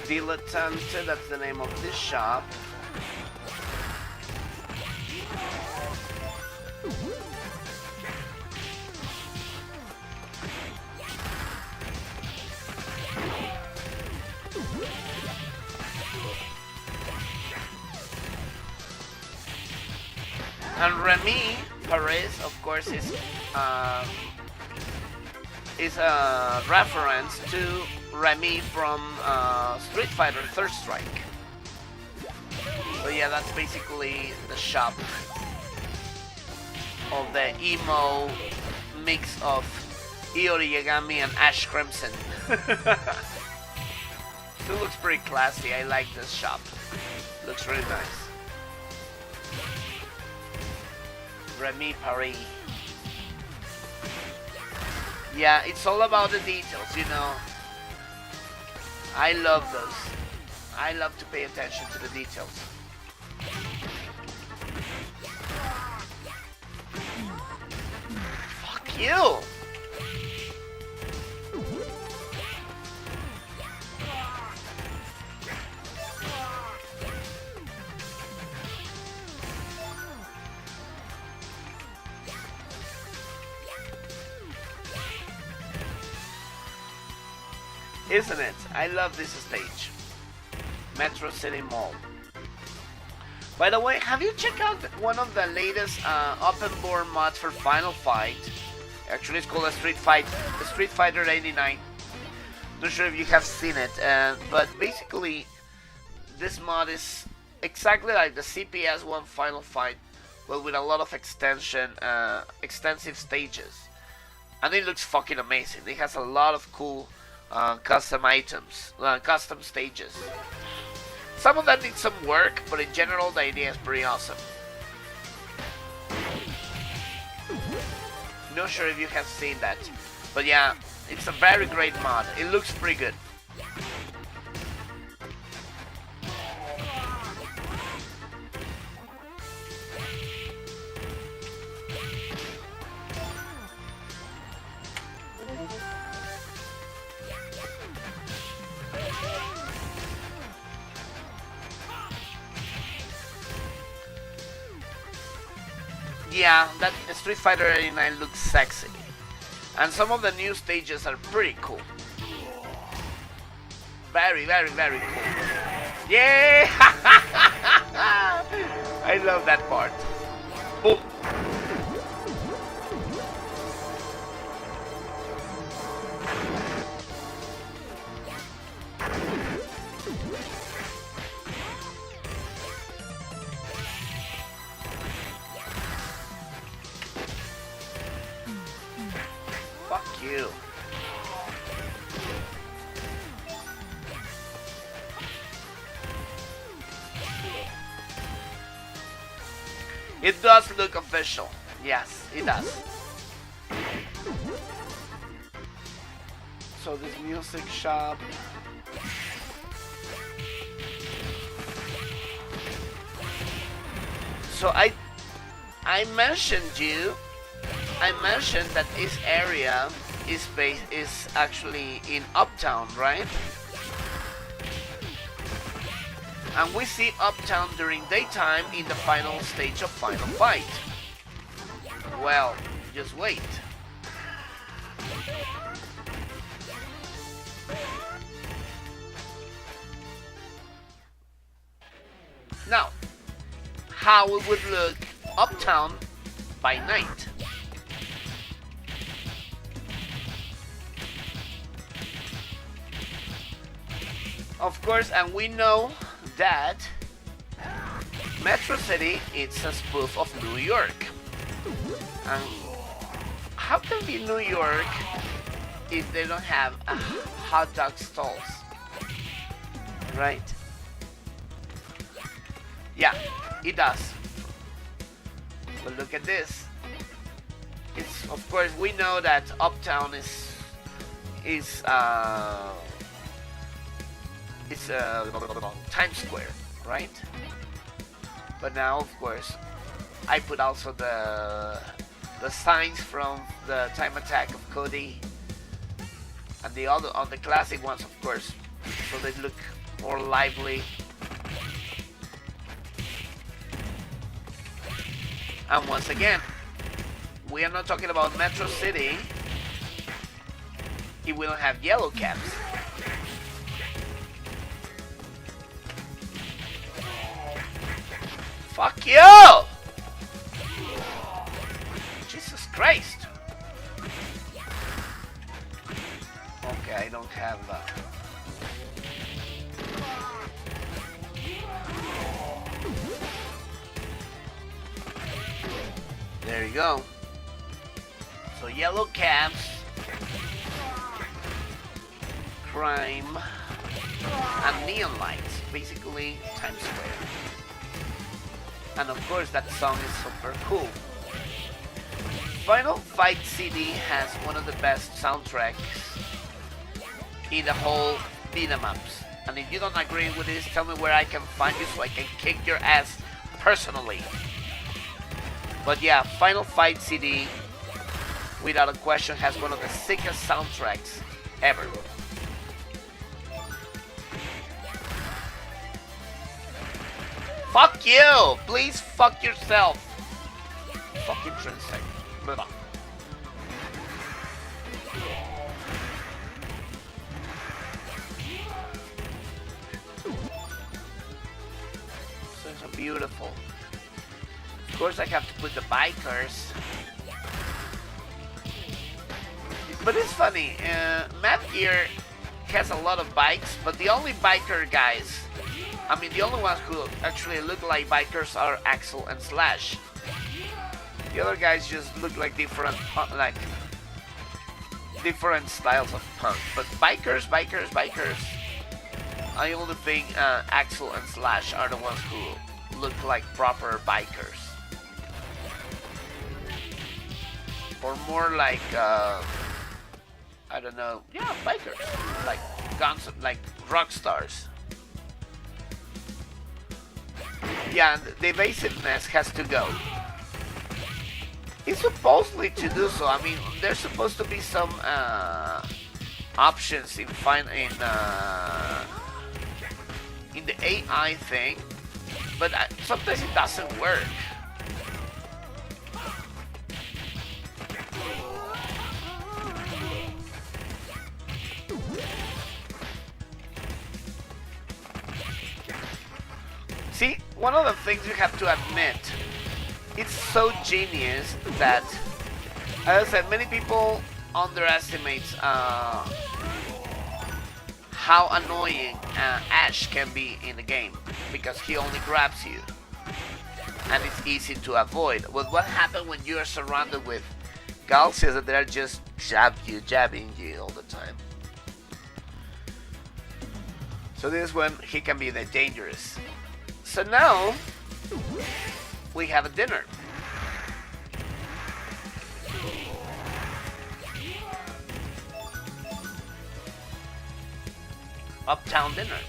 Dilettante, that's the name of this shop. And Remy Perez, of course, is a reference to Remy from Street Fighter Third Strike. So yeah, that's basically the shop of the emo mix of Iori Yagami and Ash Crimson. Still looks pretty classy. I like this shop. Looks really nice. Remy Paris. Yeah, it's all about the details, you know. I love those. I love to pay attention to the details. Fuck you! Isn't it? I love this stage. Metro City Mall. By the way, have you checked out one of the latest open board mods for Final Fight? Actually, it's called Street Fighter 89. Not sure if you have seen it, but basically, this mod is exactly like the CPS one Final Fight, but with a lot of extensive stages, and it looks fucking amazing. It has a lot of cool custom items, custom stages. Some of that need some work, but in general the idea is pretty awesome. Not sure if you have seen that, but yeah, it's a very great mod. It looks pretty good. Yeah, that Street Fighter 89 looks sexy. And some of the new stages are pretty cool. Very, very, very cool. Yeah! I love that part. Boom. Fuck you. It does look official. Yes, it does. So this music shop. So I mentioned that this area is actually in Uptown, right? And we see Uptown during daytime in the final stage of Final Fight. Well, just wait. Now, how it would look Uptown by night. Of course, and we know that Metro City is a spoof of New York. And how can be New York if they don't have hot dog stalls? Right? Yeah, it does. But look at this. It's, of course, we know that Uptown is Times Square, right? But now, of course, I put also the signs from the Time Attack of Cody, and the other on the classic ones, of course, so they look more lively. And once again, we are not talking about Metro City if we don't have yellow caps. Fuck you! Jesus Christ! Okay, I don't have There you go. So yellow caps, crime, and neon lights, basically Times Square. And of course that song is super cool. Final Fight CD has one of the best soundtracks in the whole beat-em ups. And if you don't agree with this, tell me where I can find you so I can kick your ass personally. But yeah, Final Fight CD, without a question, has one of the sickest soundtracks ever. Fuck you! Please fuck yourself. Fucking transact. Blah. So beautiful. Of course I have to put the bikers. But it's funny, Mad Gear has a lot of bikes, but the only biker guys, I mean the only ones who actually look like bikers are Axel and Slash. The other guys just look like different styles of punk. But bikers. I only think Axel and Slash are the ones who look like proper bikers. or more like I don't know, yeah, bikers, like guns, like rock stars. Yeah, the evasiveness has to go. It's supposedly to do so. I mean, there's supposed to be some options in the AI thing, but sometimes it doesn't work. See, one of the things you have to admit, it's so genius that, as I said, many people underestimate how annoying Ash can be in the game, because he only grabs you, and it's easy to avoid. Well, what happens when you are surrounded with Gals is that they're just jabbing you all the time. So this is when he can be the dangerous. So now we have a dinner. Uptown dinner.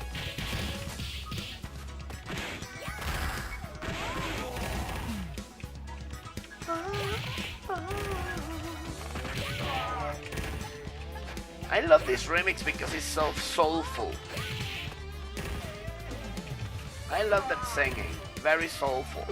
I love this remix because it's so soulful. I love that singing, very soulful.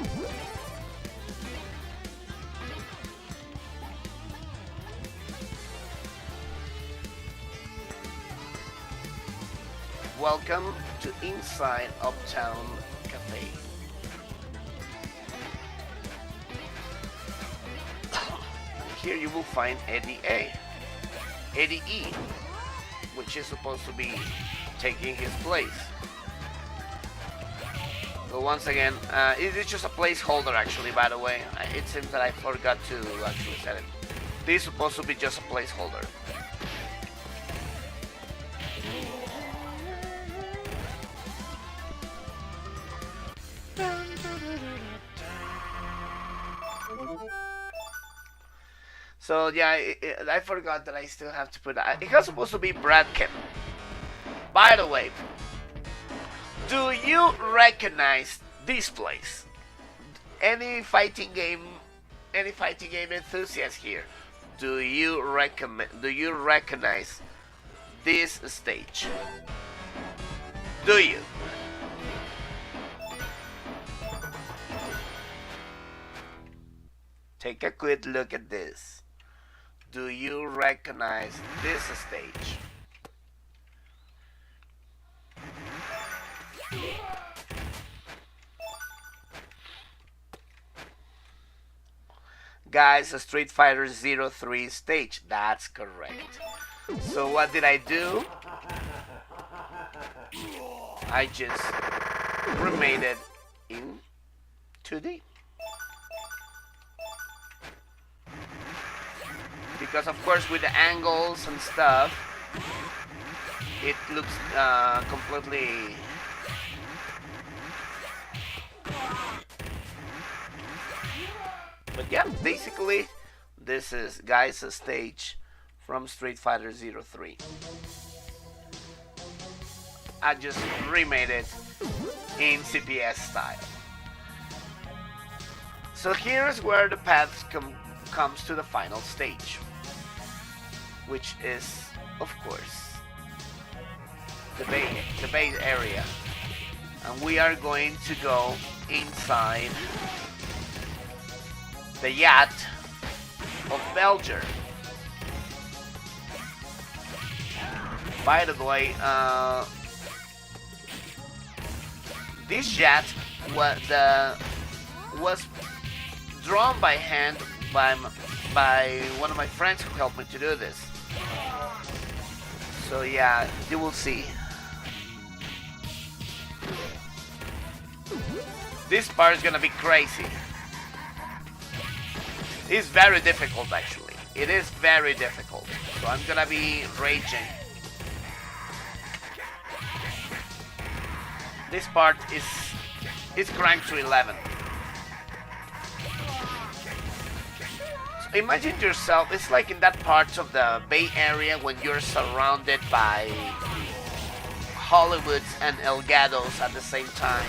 Welcome to Inside Uptown Cafe. Here you will find Eddie E, which is supposed to be taking his place. So once again, it is just a placeholder actually, by the way. It seems that I forgot to actually set it. This is supposed to be just a placeholder. So yeah, I forgot that I still have to put that. It was supposed to be Brad Kemp. By the way, do you recognize this place? Any fighting game enthusiast here? Do you recognize this stage? Do you? Take a quick look at this. Do you recognize this stage? Guys, a Street Fighter 03 stage. That's correct. So what did I do? I just remade it in 2D. Because of course with the angles and stuff, it looks completely... But yeah, basically, this is, guys, a stage from Street Fighter 03. I just remade it in CPS style. So here's where the path comes to the final stage, which is, of course, the Bay area. And we are going to go inside the yacht of Belger. By the way, this yacht was drawn by hand by one of my friends who helped me to do this. So yeah, you will see. This part is gonna be crazy. It's very difficult actually. It is very difficult. So I'm gonna be raging. This part is cranked to 11. imagine yourself, it's like in that part of the Bay Area when you're surrounded by Hollywoods and Elgatos at the same time.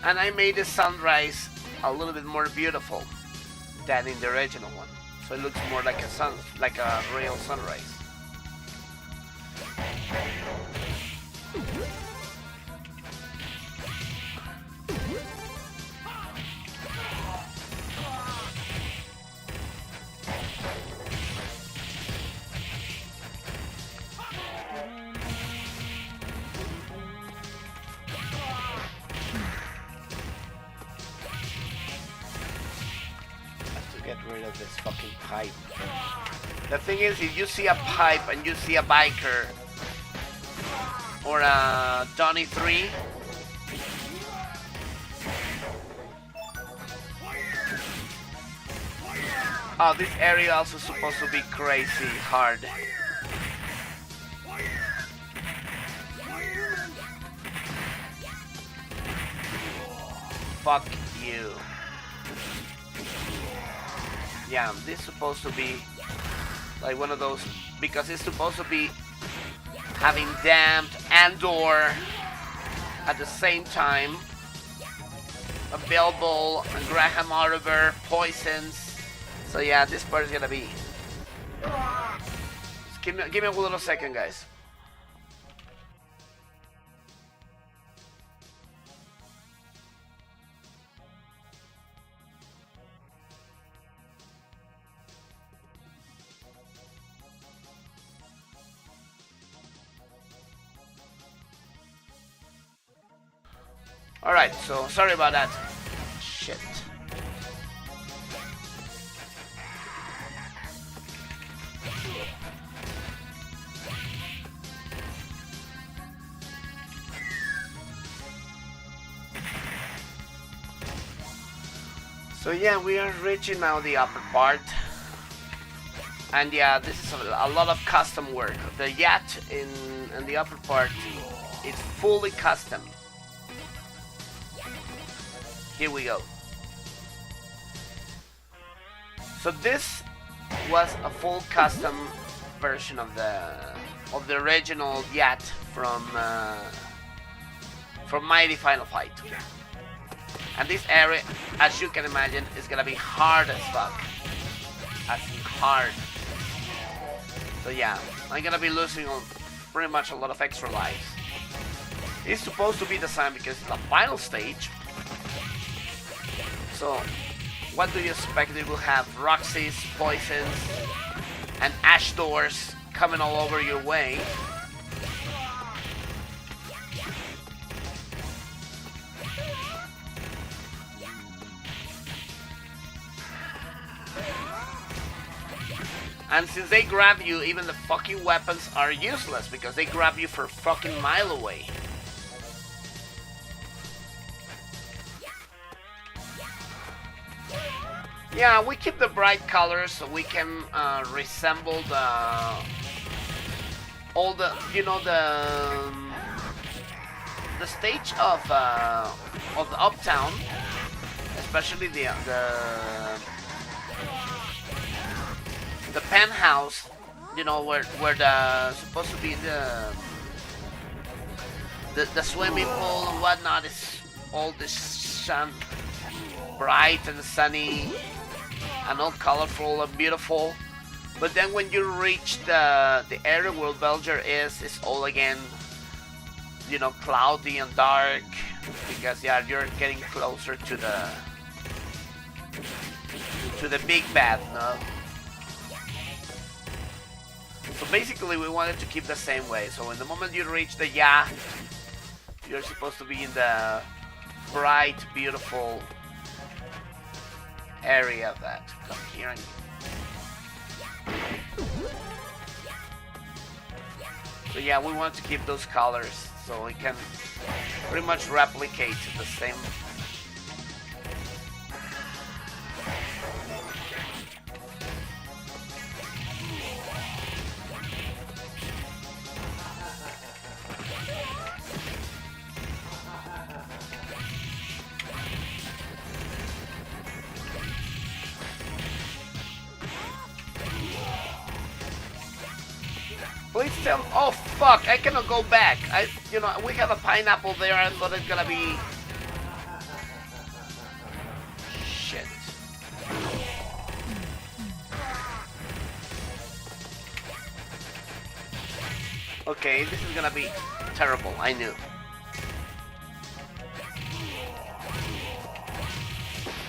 And I made the sunrise a little bit more beautiful than in the original one. So it looks more like a real sunrise. Get rid of this fucking pipe. The thing is, if you see a pipe and you see a biker or a Donnie 3, oh, this area also supposed to be crazy hard. Fuck you. Yeah, this is supposed to be like one of those, because it's supposed to be having damned and or at the same time available Graham Oliver poisons. So yeah, this part is gonna be. Just give me a little second, guys. Alright, so sorry about that. Shit. So yeah, we are reaching now the upper part. And yeah, this is a lot of custom work. The yacht in the upper part is fully custom. Here we go. So this was a full custom version of the original yacht from Mighty Final Fight. And this area, as you can imagine, is gonna be hard as fuck. As in hard. So yeah, I'm gonna be losing pretty much a lot of extra lives. It's supposed to be designed because it's the final stage. So, what do you expect? They will have Roxy's, poisons, and ash doors coming all over your way. And since they grab you, even the fucking weapons are useless because they grab you for a fucking mile away. Yeah, we keep the bright colors so we can resemble all the, you know, the stage of the Uptown, especially the penthouse, you know, where the supposed to be the swimming pool and whatnot is all this sun, bright and sunny and all colorful and beautiful. But then when you reach the area where Belger is, it's all again, you know, cloudy and dark, because yeah, you're getting closer to the big bad, no? So basically we wanted to keep the same way. So in the moment you reach the yacht, you're supposed to be in the bright, beautiful area of that. Come here and so yeah, we want to keep those colors so we can pretty much replicate the same. it's still. Oh fuck! I cannot go back. We have a pineapple there. I thought it's gonna be. Shit. Okay, this is gonna be terrible. I knew.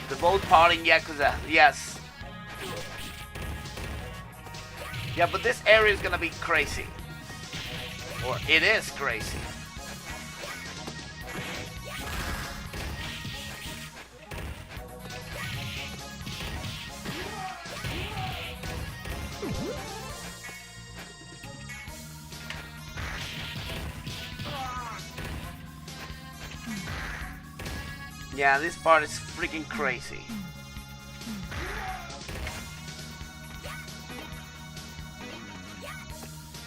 The boat parting Yakuza. Yes. Yeah, but this area is gonna be crazy. Or it is crazy. Yeah, this part is freaking crazy.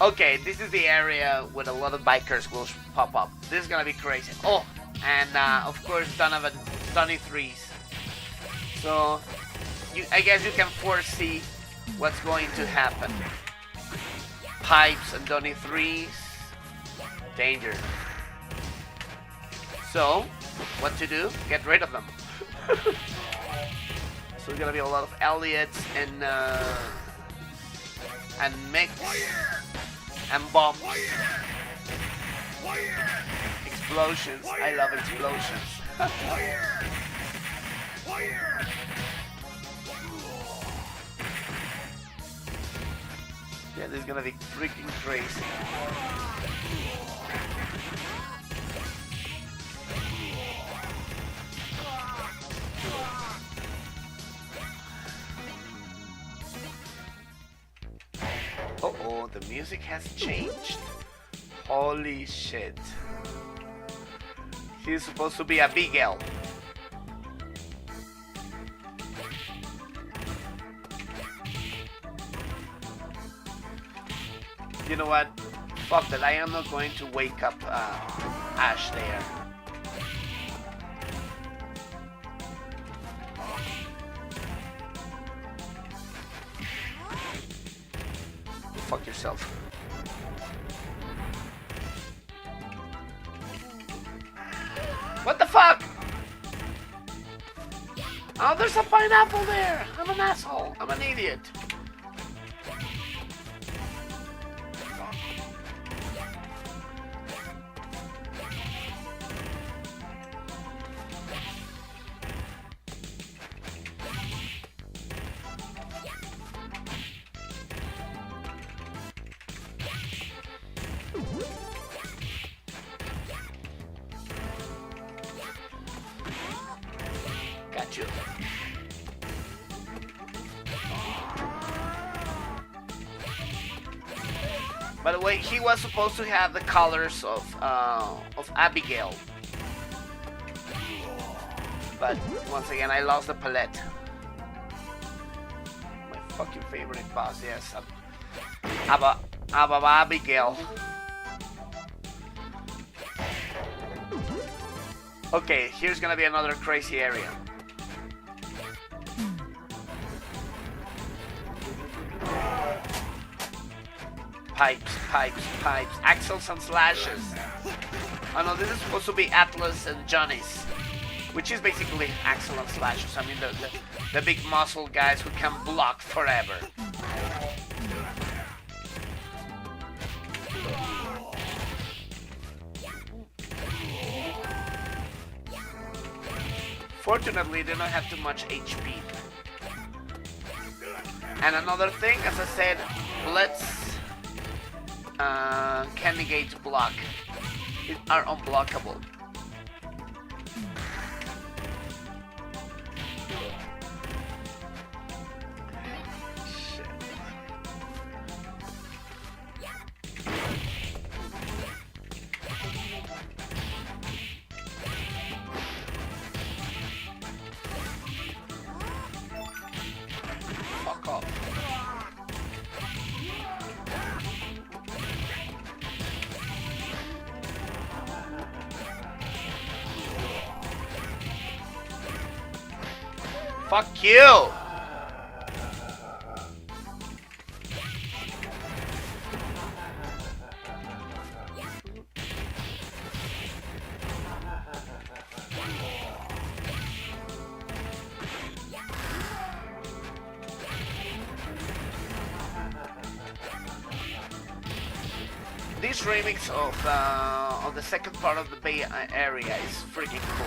Okay, this is the area where a lot of bikers will pop up. This is gonna be crazy. Oh, and of course Donovan, Donny 3s. So, I guess you can foresee what's going to happen. Pipes and Donny 3s. Danger. So, what to do? Get rid of them. So there's gonna be a lot of Elliots and mix and bombs. Explosions. I love explosions. Yeah, this is gonna be freaking crazy. Uh-oh, the music has changed. Holy shit. He's supposed to be a big L. You know what? Fuck that, I am not going to wake up Ash there. Fuck yourself. What the fuck? Oh, there's a pineapple there. I'm an asshole. I'm an idiot. Got you. By the way, he was supposed to have the colors of Abigail, but once again, I lost the palette. My fucking favorite boss, yes, Abigail. Okay, here's gonna be another crazy area. Pipes, pipes, pipes, axles and slashes. Oh no, this is supposed to be Atlas and Johnny's, which is basically axle and slashes. I mean the big muscle guys who can block forever. Fortunately, they don't have too much HP. And another thing, as I said, let's can negate block. Are unblockable. Shit. Fuck off. Fuck you! this remix of the second part of the Bay Area is freaking cool.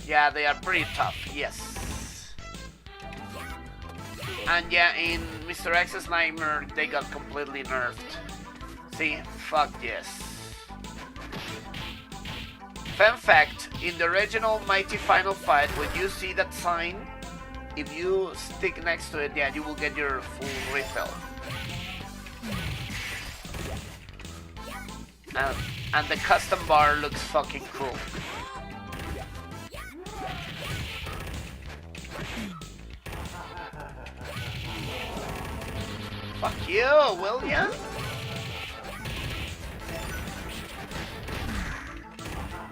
Yeah, they are pretty tough, yes. And yeah, in Mr. X's Nightmare, they got completely nerfed. See? Fuck yes. Fun fact, in the original Mighty Final Fight, when you see that sign, if you stick next to it, yeah, you will get your full refill. And the custom bar looks fucking cool. Fuck you, William.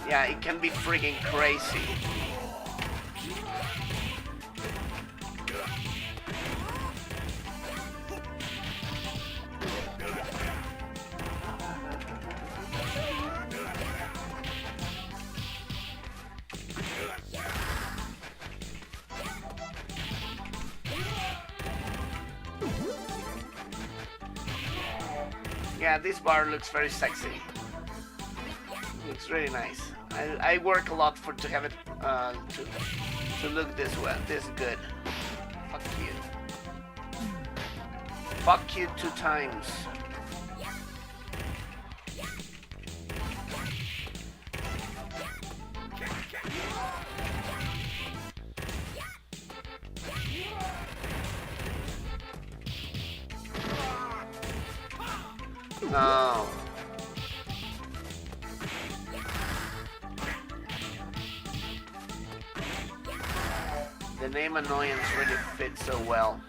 Yeah, it can be freaking crazy. Yeah, this bar looks very sexy. Looks really nice. I work a lot to have it to look this well, this good. Fuck you. Fuck you 2 times. No. The name Annoyance really fits so well.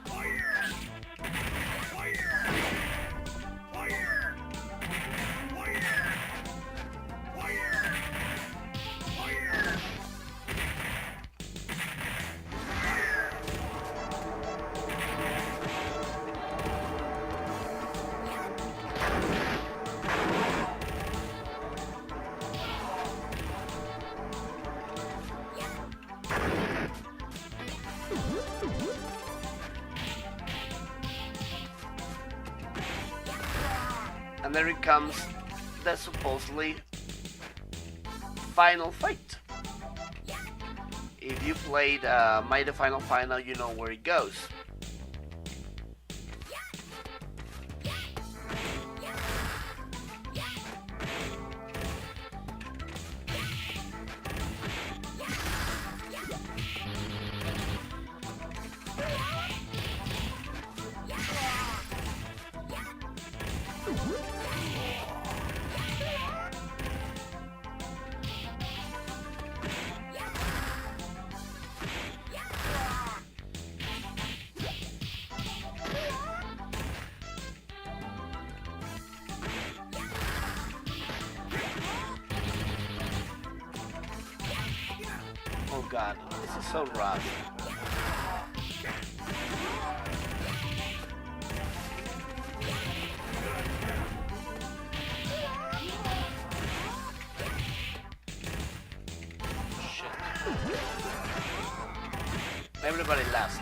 And there it comes, the supposedly final fight. If you played Mighty Final Final, you know where it goes. Oh god, this is so rough. Shit. Everybody laughs.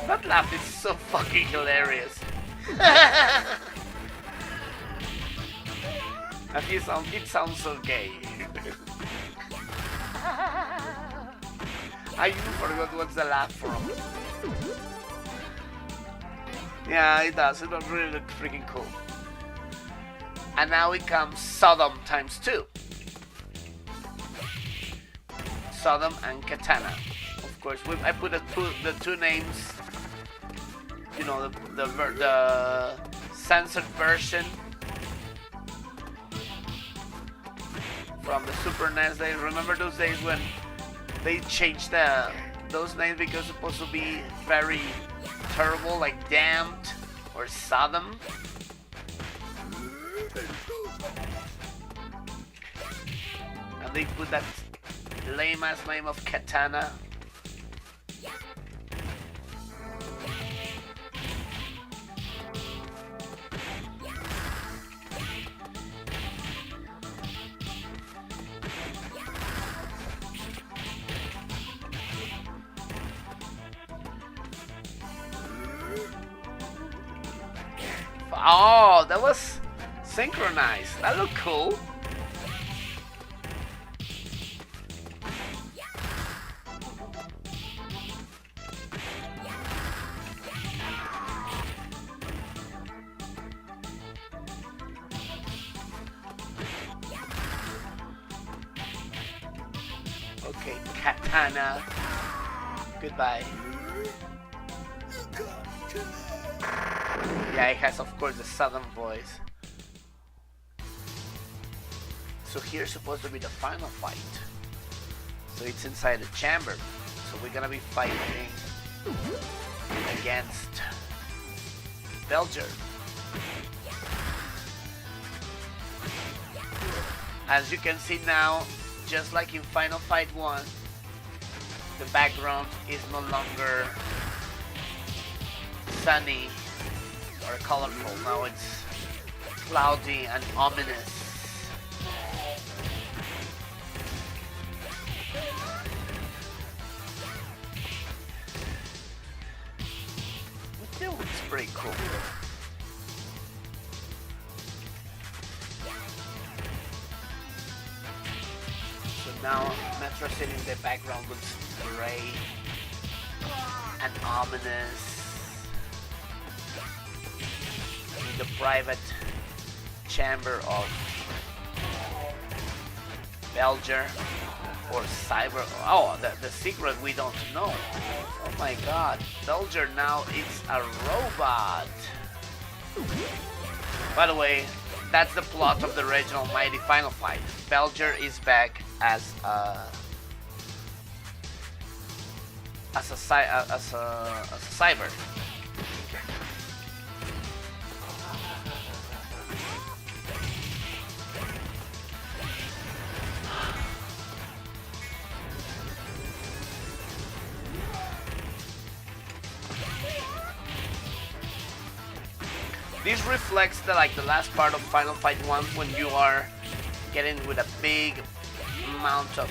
That laugh is so fucking hilarious. It sounds so gay. I even forgot what's the laugh from. Yeah, it does. It does really look freaking cool. And now it comes Sodom ×2. Sodom and Katana. Of course, I put the 2 names. You know, the censored version from the Super NES days. Remember those days when they changed those names because it's supposed to be very terrible, like Damned or Sodom? And they put that lame ass name of Katana. Oh, that was synchronized. That looked cool. Okay, Katana. Goodbye. Yeah, it has, of course, the southern voice. So here's supposed to be the final fight. So it's inside the chamber. So we're gonna be fighting against Belger. As you can see now, just like in Final Fight 1, the background is no longer sunny or colorful. Now it's cloudy and ominous. It looks pretty cool. So now Metro City in the background looks gray and ominous. In the private chamber of Belger or Cyber. Oh, the secret we don't know. Oh my god, Belger now is a robot. By the way, that's the plot of the original Mighty Final Fight. Belger is back as a cyber. This reflects the last part of Final Fight 1 when you are getting with a big amount of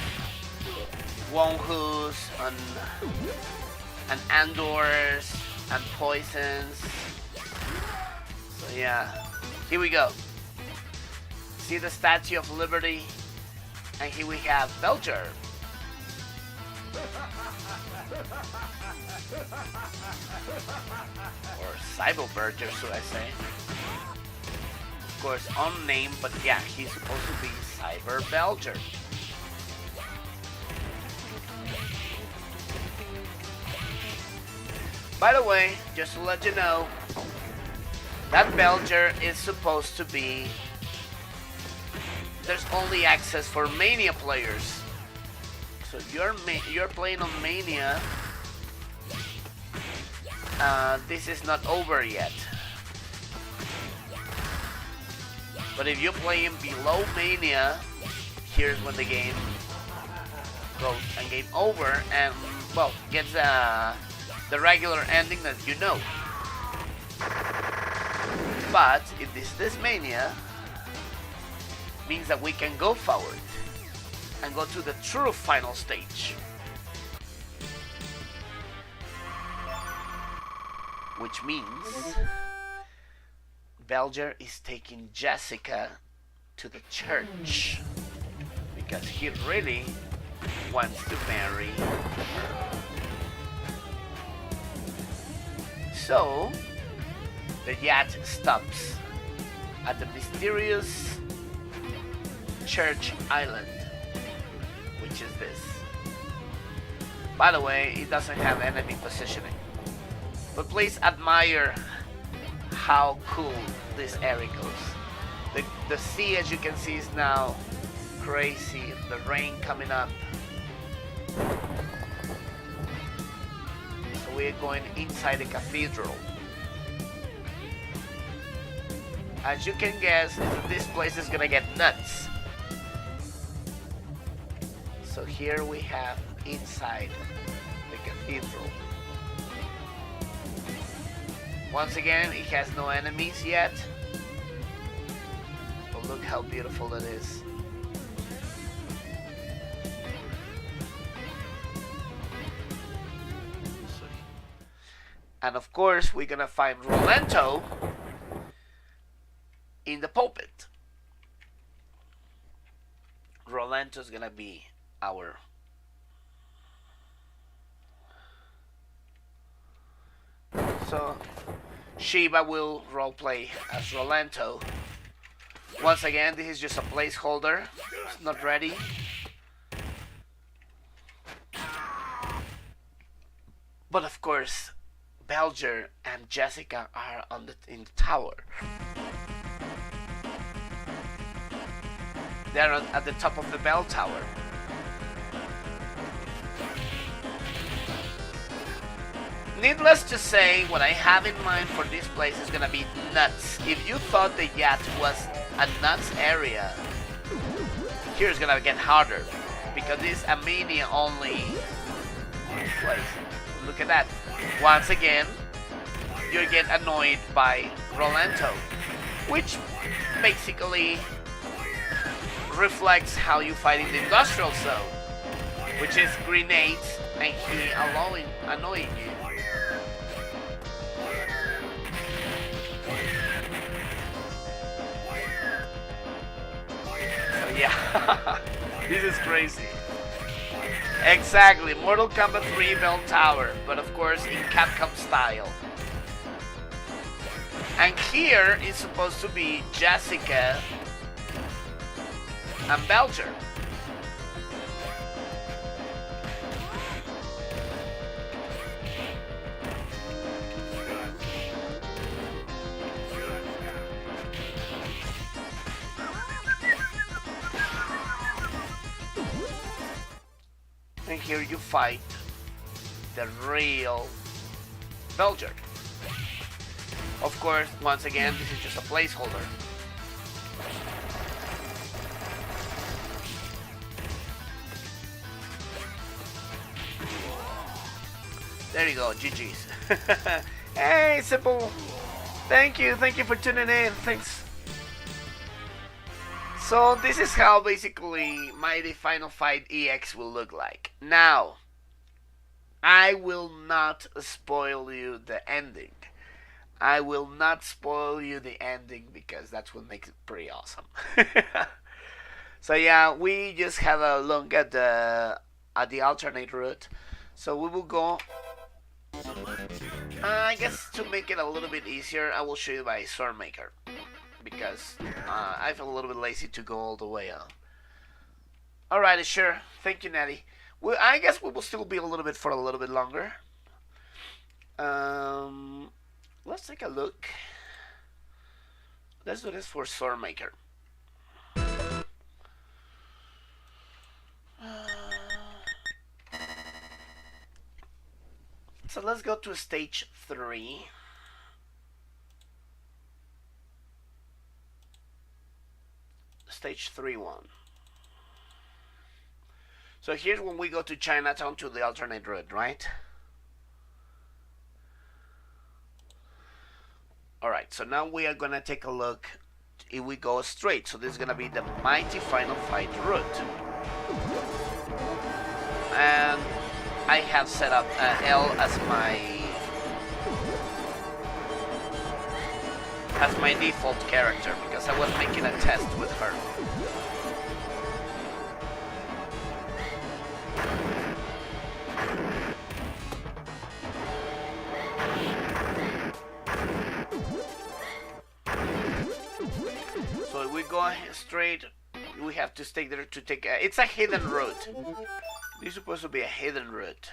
Wonhus and Andors and poisons. So yeah, here we go. See the Statue of Liberty, and here we have Belger. Or Cyberberger, should I say. Of course, unnamed, but yeah, he's supposed to be Cyber Belger. By the way, just to let you know, that Belger is supposed to be... There's only access for Mania players. So you're playing on Mania. This is not over yet. But if you're playing below Mania, here's when the game goes and game over and, well, gets the regular ending that you know. But if this Mania means that we can go forward and go to the true final stage, which means Belger is taking Jessica to the church because he really wants to marry her. So the yacht stops at the mysterious church island, which is this. By the way, it doesn't have enemy positioning. But please admire how cool this area goes. The sea, as you can see, is now crazy. The rain coming up. So we're going inside the cathedral. As you can guess, this place is gonna get nuts. So here we have inside the cathedral. Once again, it has no enemies yet. But look how beautiful it is. And of course, we're gonna find Rolento in the pulpit. Rolanto's gonna be our so Shiva will roleplay as Rolanto. Once again, this is just a placeholder. It's not ready. But of course, Belger and Jessica are in the tower. They're at the top of the bell tower. Needless to say, what I have in mind for this place is gonna be nuts. If you thought the yacht was a nuts area, here's gonna get harder. Because this is a mania only place. Look at that. Once again, you get annoyed by Rolanto, which basically reflects how you fight in the industrial zone, which is grenades and he annoying you. So yeah, this is crazy. Exactly, Mortal Kombat 3 Bell Tower, but of course in Capcom style. And here is supposed to be Jessica and Belger. And here you fight the real Belger. Of course, once again, this is just a placeholder. There you go, GG's. Hey, Simple. Thank you for tuning in. Thanks. So this is how basically Mighty Final Fight EX will look like. Now, I will not spoil you the ending. I will not spoil you the ending because that's what makes it pretty awesome. So yeah, we just have a look at the alternate route. So we will go. I guess to make it a little bit easier, I will show you by SORmaker because I feel a little bit lazy to go all the way up. Alrighty, sure. Thank you, Natty. Well, I guess we will still be a little bit for a little bit longer. Let's take a look. Let's do this for SORmaker. So let's go to stage 3. Stage 3-1. So here's when we go to Chinatown to the alternate route, right? Alright, so now we are gonna take a look if we go straight. So this is gonna be the Mighty Final Fight route. And I have set up L as my default character because I was making a test with her. So if we go straight, we have to stay there to take it's a hidden route. This is supposed to be a hidden route.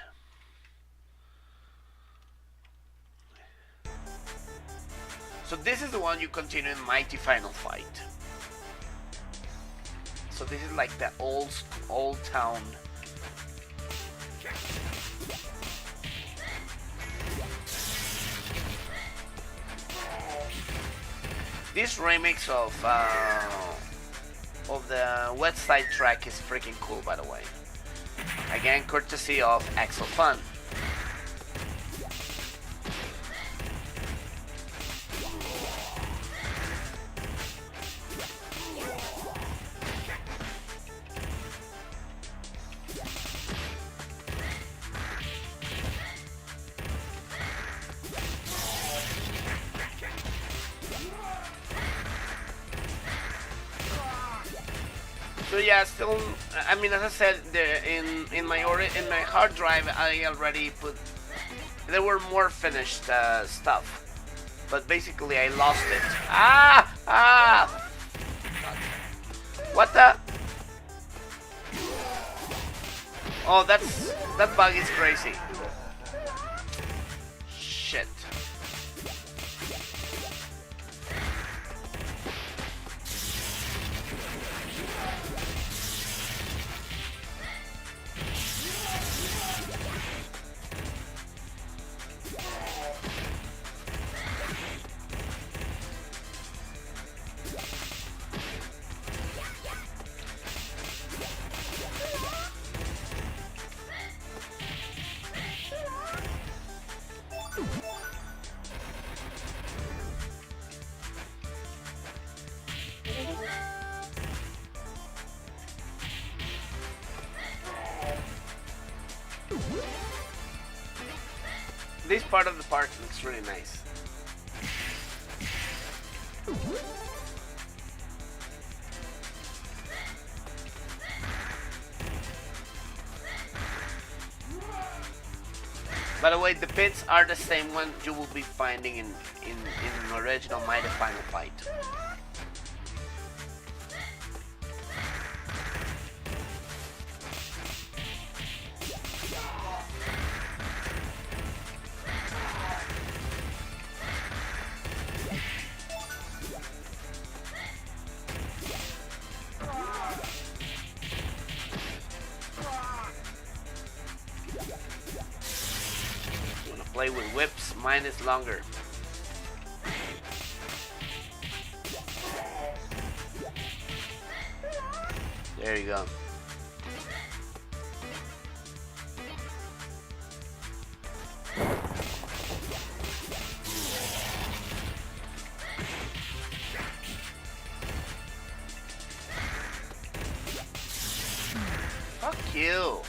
So this is the one you continue in Mighty Final Fight. So this is like the old town. This remix of the West Side track is freaking cool, by the way. Again, courtesy of Axel Fun. So yeah, still, I mean, as I said, in my hard drive, I already put. There were more finished stuff, but basically I lost it. Ah! What the? Oh, that bug is crazy. Shit. This part of the park looks really nice. By the way, the pits are the same one you will be finding in original Mighty Final Fight. Play with whips, mine is longer. There you go. Fuck you.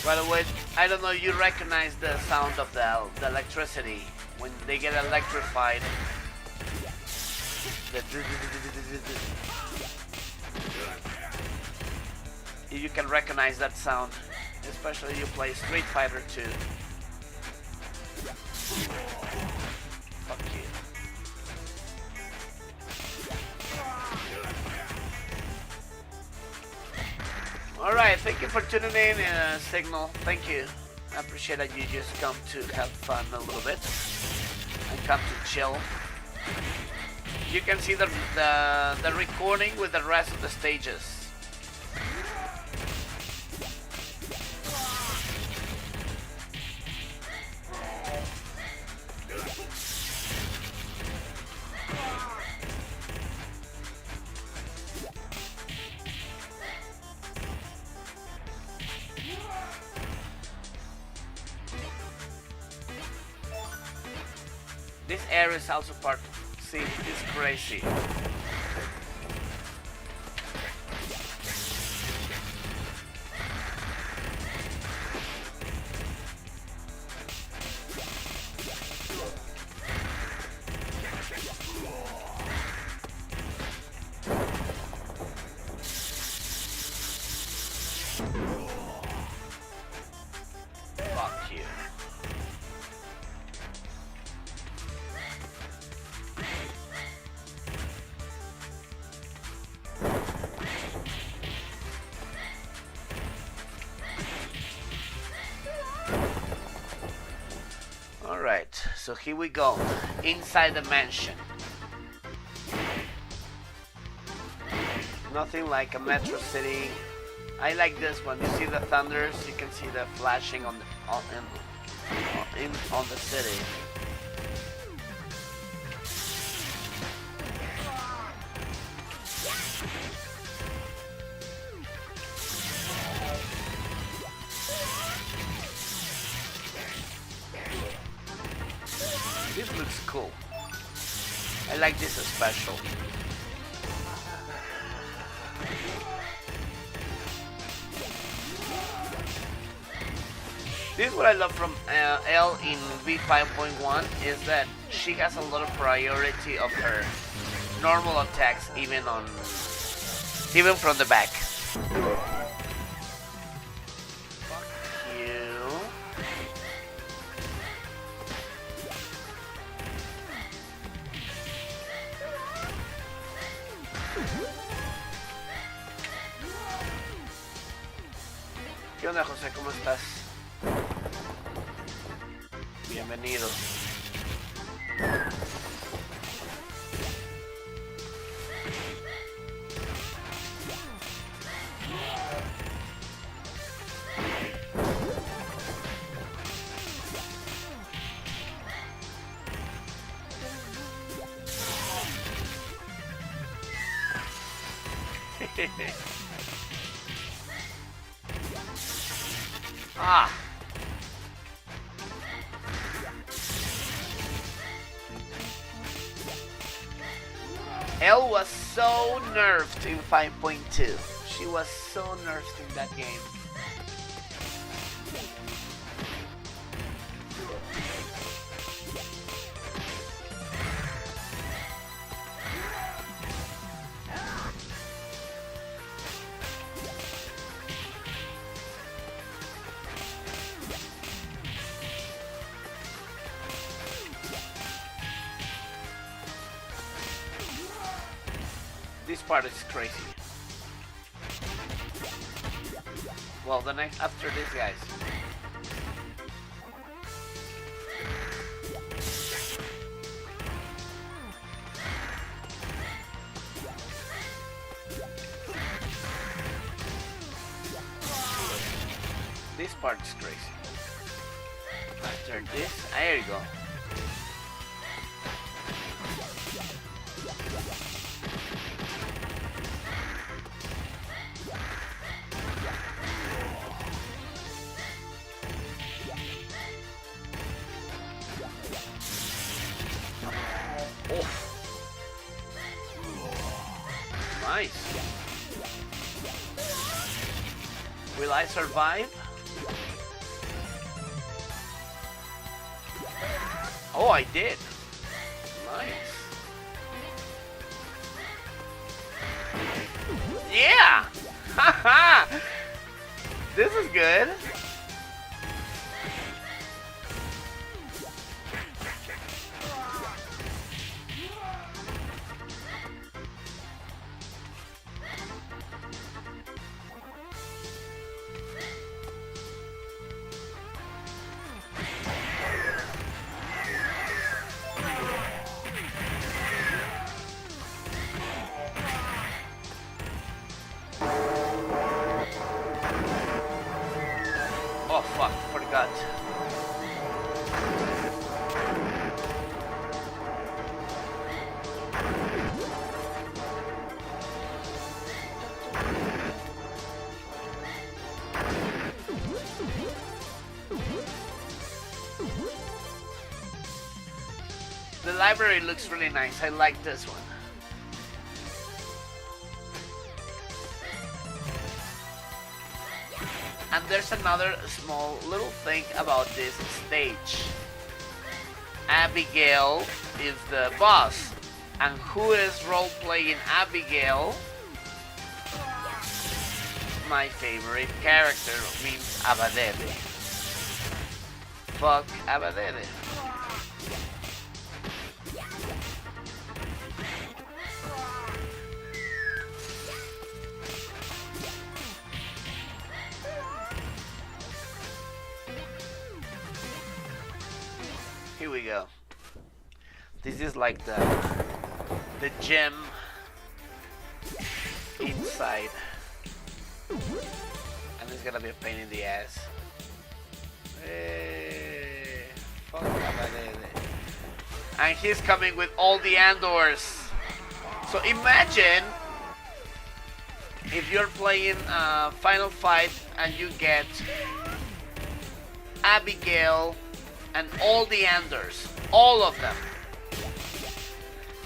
By the way, I don't know, you recognize the sound of the electricity when they get electrified. You can recognize that sound, especially if you play Street Fighter 2. Fuck you. Alright, thank you for tuning in, Signal. Thank you. I appreciate that you just come to have fun a little bit and come to chill. You can see the recording with the rest of the stages. This area is also part. See, it's crazy. Fuck you. Alright, so here we go, inside the mansion. Nothing like a Metro City. I like this one. You see the thunders, you can see the flashing on the city. This looks cool. I like this special. This is what I love from L in V5.1 is that she has a lot of priority of her normal attacks even from the back. Fuck you. ¿Qué onda, José? ¿Cómo estás? Bienvenido. Ah. L was so nerfed in 5.2. She was so nerfed in that game. This part is crazy. Well, the next after this, guys. This part is crazy. After this, there you go. Nice. Will I survive? Oh, I did. Nice. Yeah! Haha! This is good. Oh fuck, forgot. The library looks really nice. I like this one. And there's another small little thing about this stage. Abigail is the boss. And who is role-playing Abigail? My favorite character means Abadede. Fuck Abadede. Here we go. This is like the gem inside. And it's gonna be a pain in the ass. Hey, fuck and he's coming with all the Andors. So imagine if you're playing Final Fight and you get Abigail and all the Andors, all of them.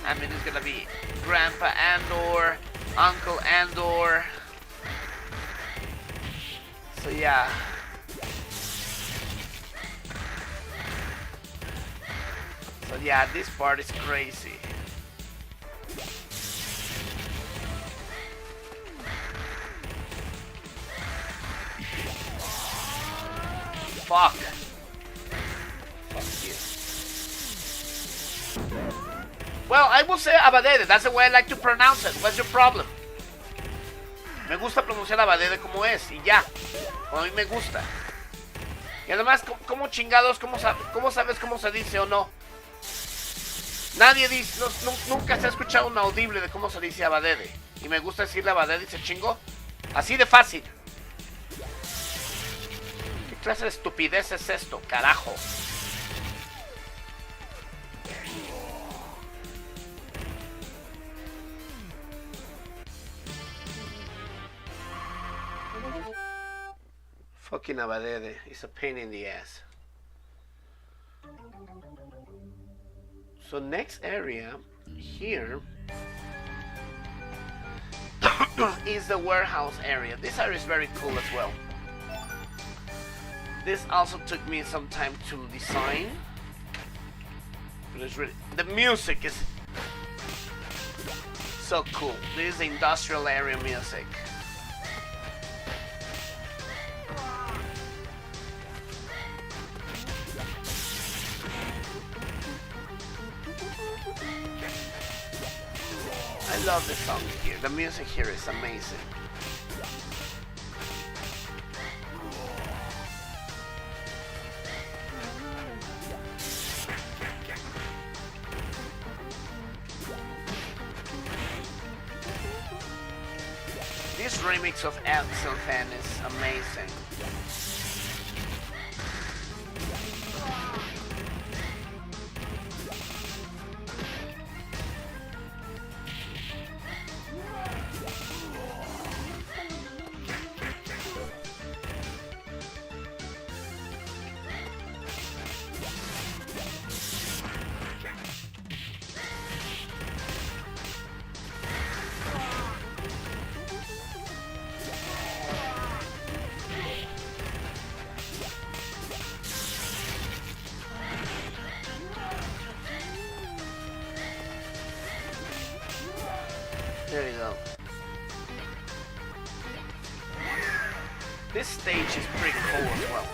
I mean, it's gonna be Grandpa Andor, Uncle Andor. So yeah. So yeah, this part is crazy. Fuck. Fuck you. Well, I will say Abadede. That's the way I like to pronounce it. What's your problem? Me gusta pronunciar Abadede como es y ya. Como a mí me gusta. Y además, ¿cómo chingados? ¿Cómo sabes cómo se dice o no? Nadie dice, nunca se ha escuchado un audible de cómo se dice Abadede. Y me gusta decirle Abadede y se chingó. Así de fácil. ¿Qué clase de estupidez es esto, carajo? Fucking Abadede is a pain in the ass. So next area here is the warehouse area. This area is very cool as well. This also took me some time to design. But it's really, the music is so cool. This is industrial area music. I love the song here. The music here is amazing. This remix of Axel Fan is amazing. There you go. This stage is pretty cool as well.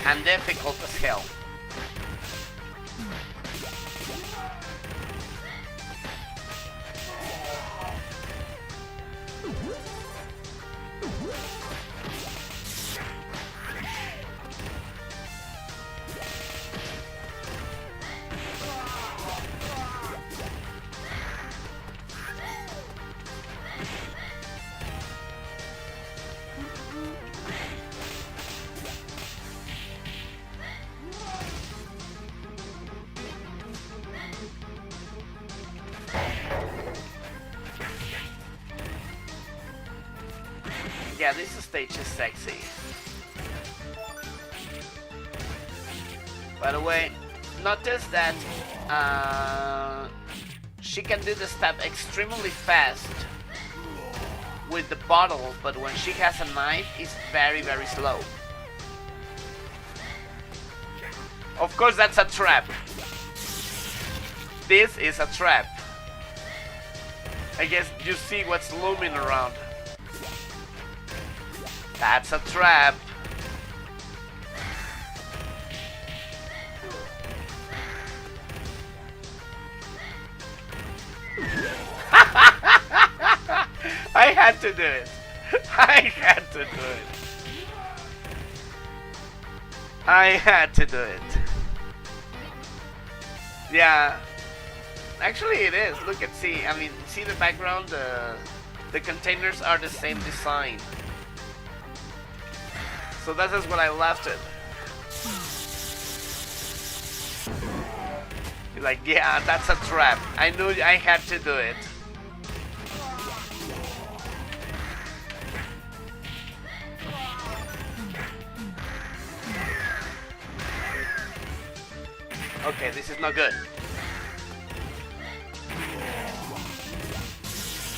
And difficult as hell. Yeah, this stage is sexy. By the way, notice that she can do the step extremely fast with the bottle, but when she has a knife, it's very, very slow. Of course, that's a trap. This is a trap. I guess you see what's looming around. That's a trap. I had to do it. I had to do it. I had to do it. Yeah. Actually, it is. Look at see. I mean, see the background. The containers are the same design. So that is what I left it. You're like, yeah, that's a trap. I knew I had to do it. Okay, this is not good.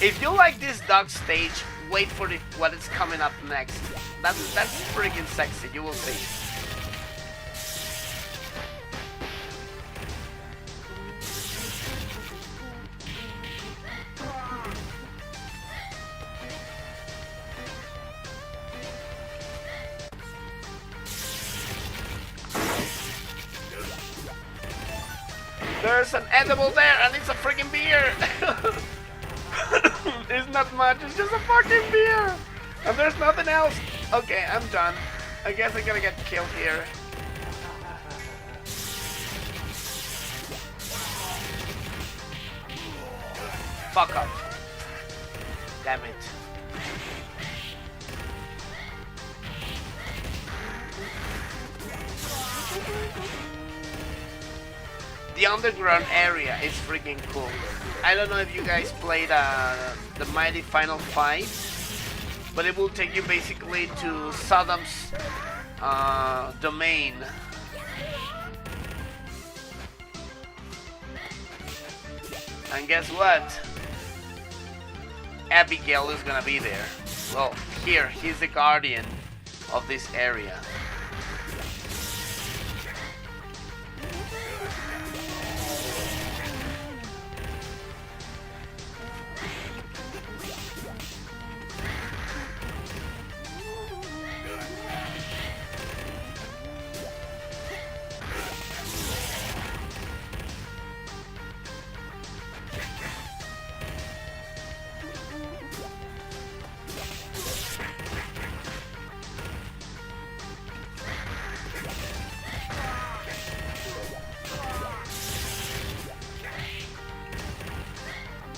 If you like this dog stage, wait for what is coming up next. That's freaking sexy. You will see. There's an edible there, and it's a freaking beer. It's not much, it's just a fucking beer. And there's nothing else. Okay, I'm done. I guess I'm gonna get killed here. Fuck up. Damn it. The underground area is freaking cool. I don't know if you guys played the Mighty Final Fight, but it will take you basically to Saddam's domain. And guess what? Abigail is gonna be there. Well, here, he's the guardian of this area.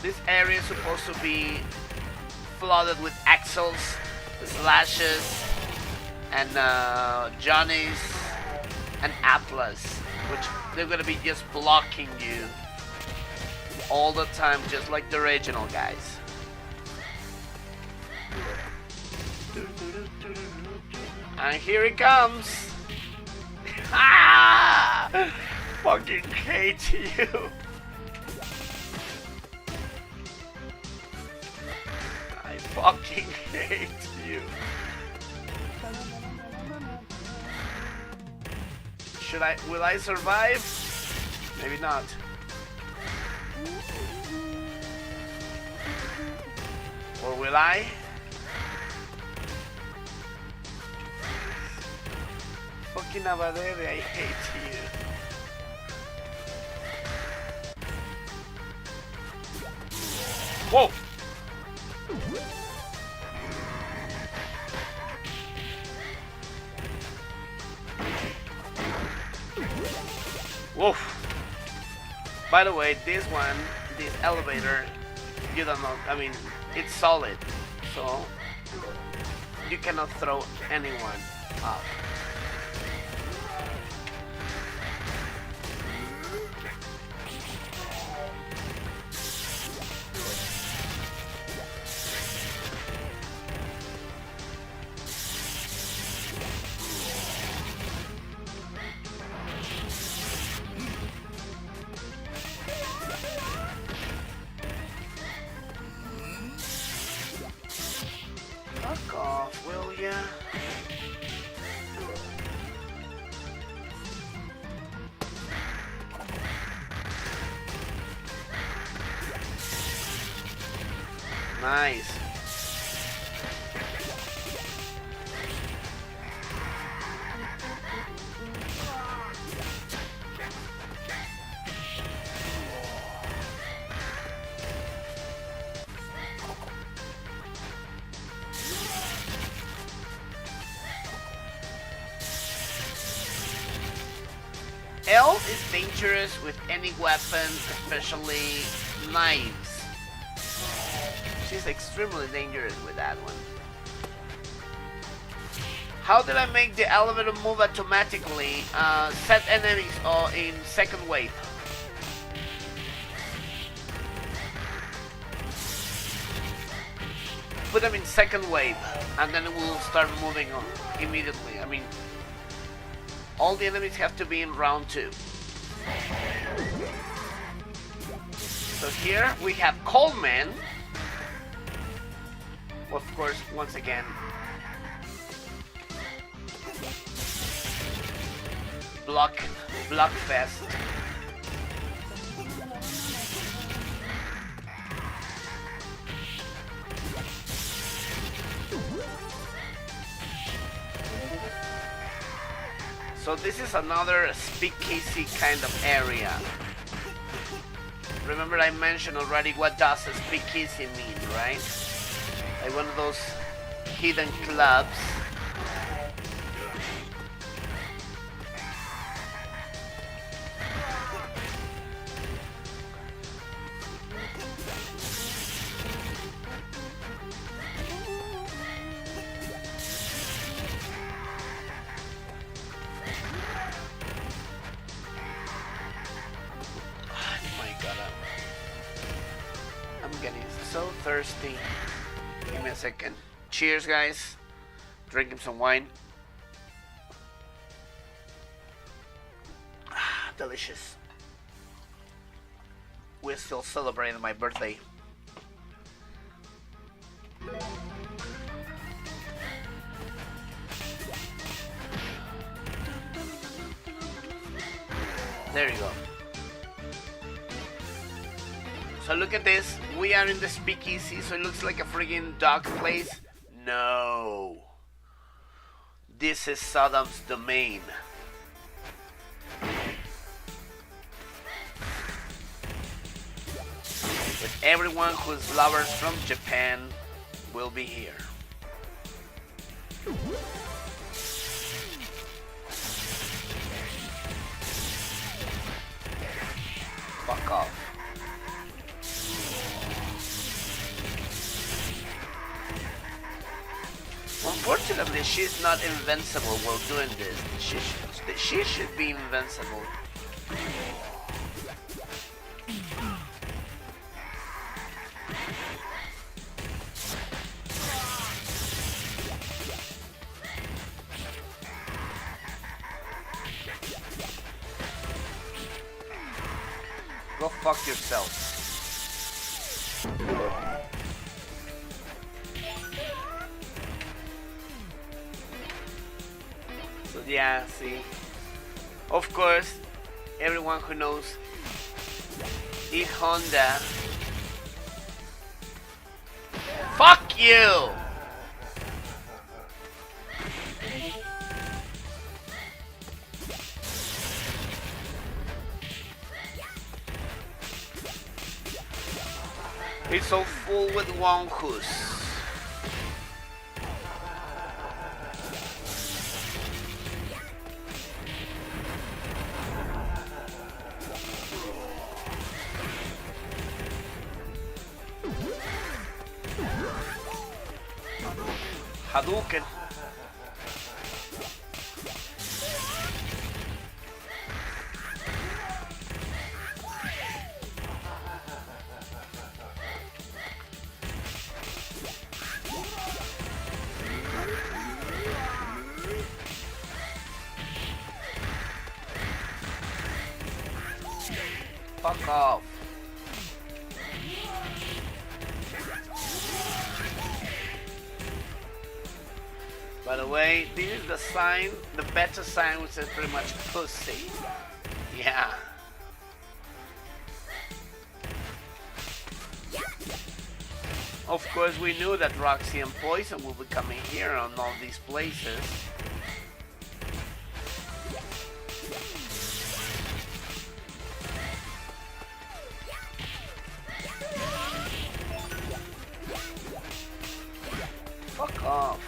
This area is supposed to be flooded with axles, slashes, and Johnny's and Atlas, which they're gonna be just blocking you all the time, just like the original guys. And here he comes. Ah! Fucking hate you. I fucking hate you. Will I survive? Maybe not. Or will I? Fucking Abadere, I hate you. Whoa! Woof. By the way, this elevator, you don't know, I mean, it's solid, so you cannot throw anyone up. Fuck off, will ya? Nice. L is dangerous with any weapon, especially knives. She's extremely dangerous with that one. How did I make the elevator move automatically? Set enemies in second wave. Put them in second wave, and then it will start moving on immediately. I mean, all the enemies have to be in round 2. So here we have Coleman, Of course, once again, block fest. So this is another speakeasy kind of area. Remember I mentioned already what does a speakeasy mean, right? Like one of those hidden clubs. I'm getting so thirsty. Give me a second. Cheers, guys. Drinking some wine. Delicious. We're still celebrating my birthday. There you go. So look at this. We are in the speakeasy, so it looks like a friggin' dog place. No. This is Saddam's domain. But everyone whose lovers from Japan will be here. Fuck off. Unfortunately, she's not invincible while doing this. She should be invincible. Go fuck yourself. So yeah, see. Of course, everyone who knows E Honda. Fuck you! It's so full with wonkus. Hadouken. Fuck off. By the way, this is the sign, the better sign, which is pretty much pussy. Yeah. Of course, we knew that Roxy and Poison will be coming here on all these places. Fuck off.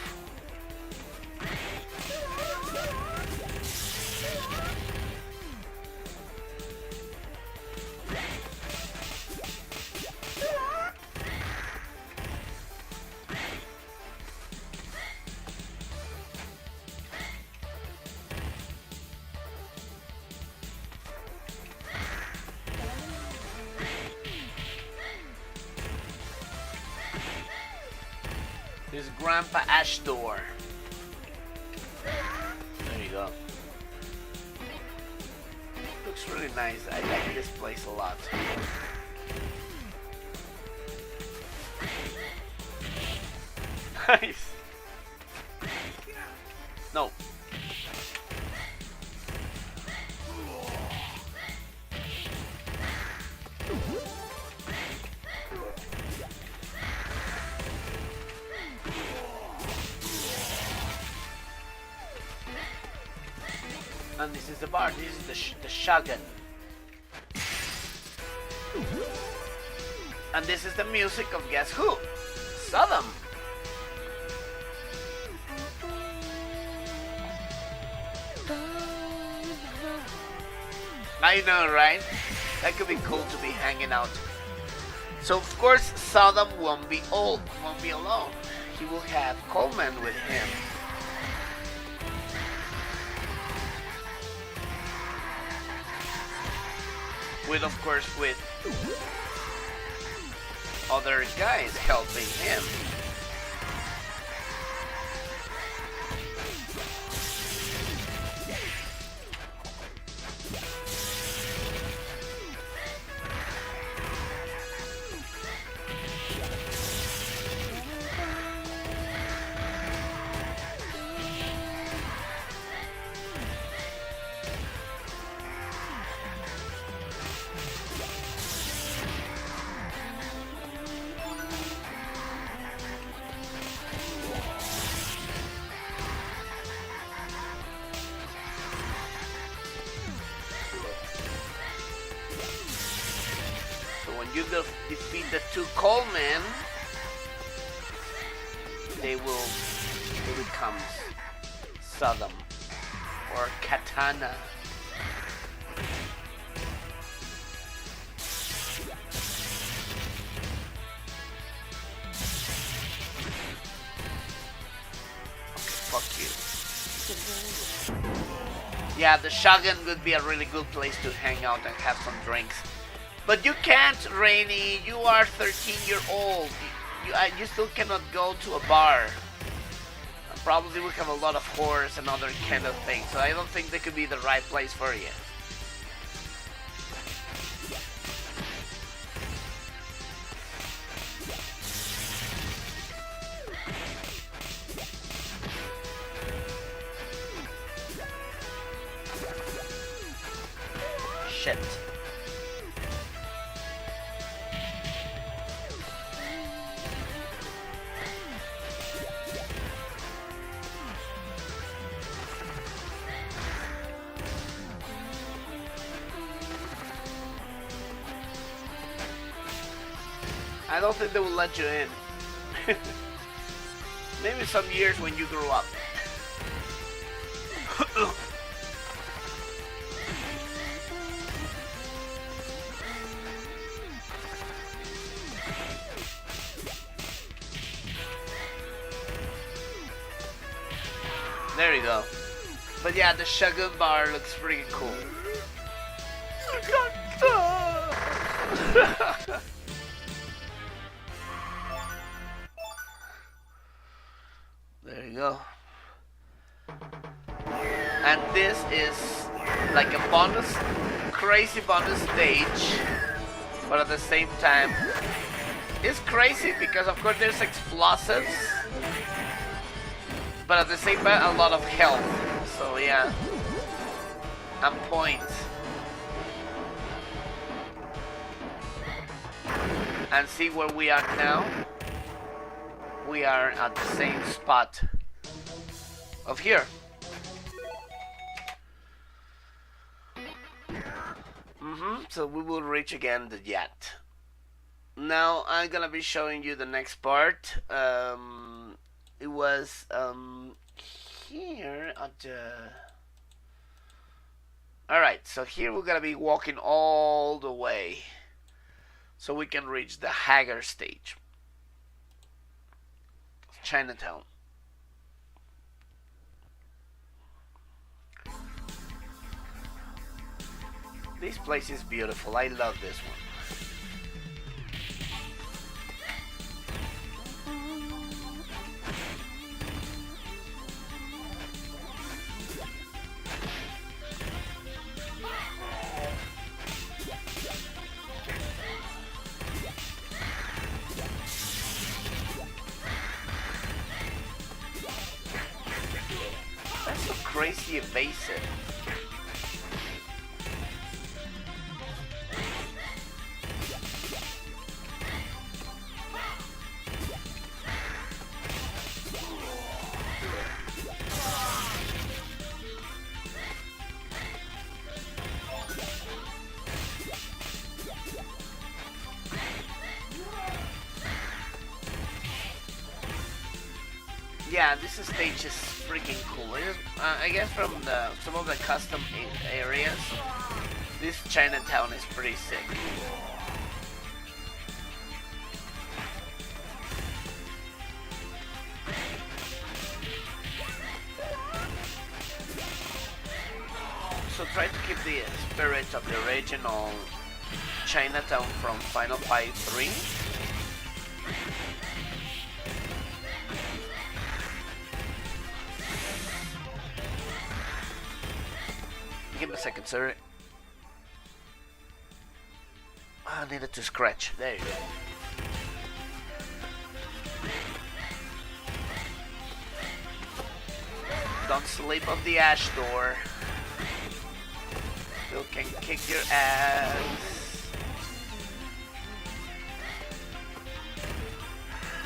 This is Grandpa Ashdor. There you go. Looks really nice. I like this place a lot. Nice. No. And this is the bar. This is the shotgun. And this is the music of guess who? Sodom. I know, right? That could be cool to be hanging out. So of course Sodom won't be alone. He will have Coleman with him. With other guys helping him. You defeat the two Colemen, they become Sodom or Katana. Okay, fuck you. Yeah, the shotgun would be a really good place to hang out and have some drinks. But you can't, Rainy. You are 13-year-old. You still cannot go to a bar. And probably we have a lot of whores and other kind of things. So I don't think they could be the right place for you. Shit. I don't think they will let you in. Maybe some years when you grow up. There you go. But yeah, the shotgun bar looks pretty cool. There you go. And this is like a bonus, crazy bonus stage, but at the same time, it's crazy because of course there's explosives, but at the same time a lot of health. So yeah, and points. And see where we are now. We are at the same spot of here. So we will reach again the yacht. Now I'm gonna be showing you the next part. It was here at the... Alright, so here we're gonna be walking all the way so we can reach the Hagar stage. Chinatown. This place is beautiful. I love this one. crazy evasive. Yeah, this stage is freaking cool. I guess from some of the custom areas, this Chinatown is pretty sick. So try to keep the spirit of the original Chinatown from Final Fight 3. Give me a second, sir. I needed to scratch. There you go. Don't sleep on the ash door. Still can kick your ass.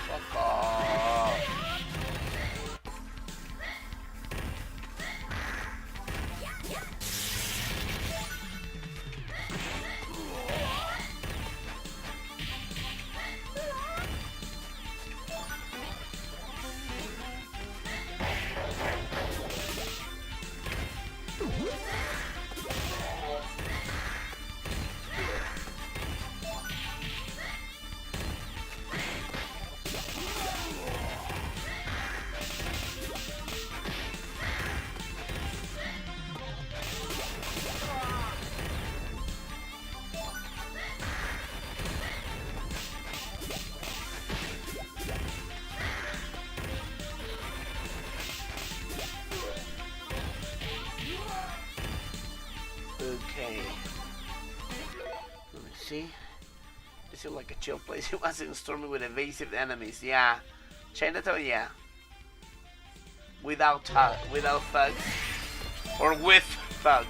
Fuck off. Okay. Let me see. This is like a chill place. It wasn't stormy with evasive enemies. Yeah. Chinatown, yeah. Without thugs. Or with thugs.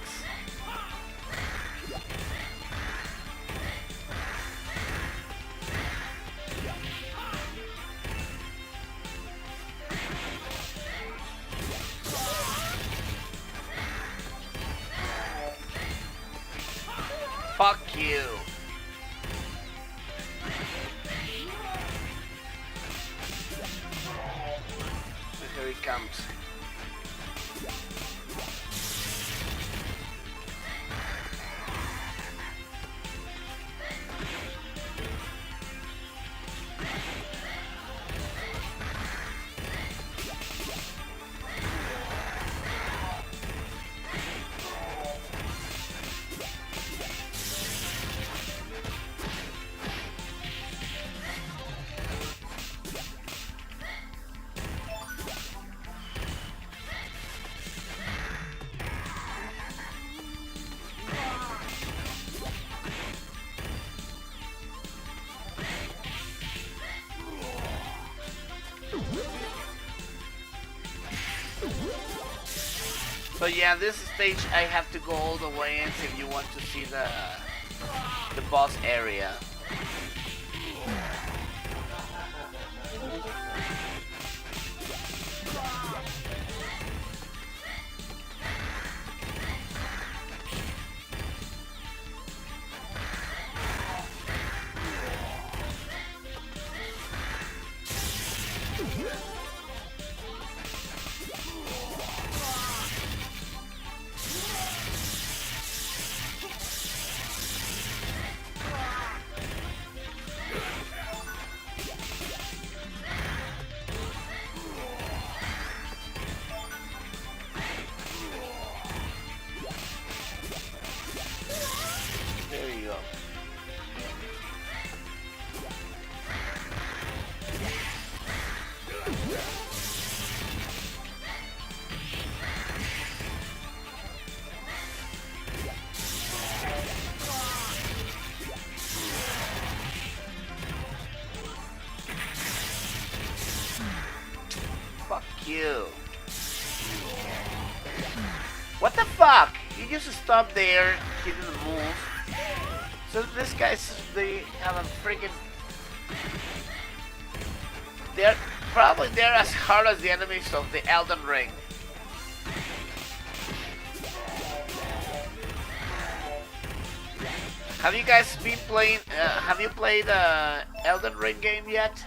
Fuck you. Here he comes. So yeah, this stage I have to go all the way in if you want to see the boss area. There you go. Fuck you. fuck? He just stopped there, he didn't move. So these guys, they have a freaking... They're as hard as the enemies of the Elden Ring. Have you guys been playing, have you played Elden Ring game yet?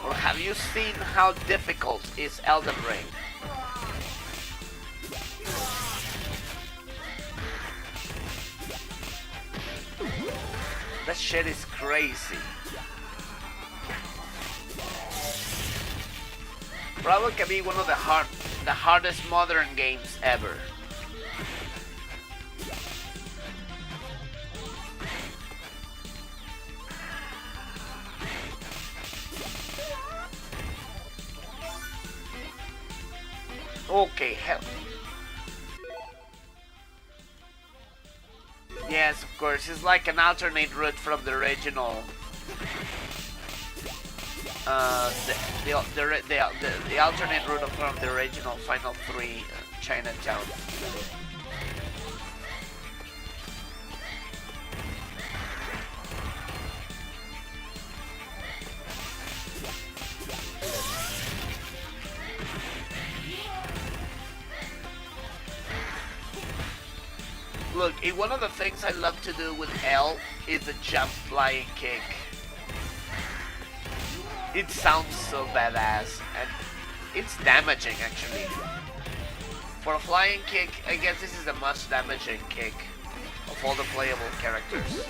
Or have you seen how difficult is Elden Ring? That shit is crazy. Probably can be one of the hardest modern games ever. Okay, hell. Yes, of course, it's like an alternate route from the original. The alternate route from the original Final 3 Chinatown. Look, one of the things I love to do with L is the jump flying kick. It sounds so badass, and it's damaging actually. For a flying kick, I guess this is the most damaging kick of all the playable characters.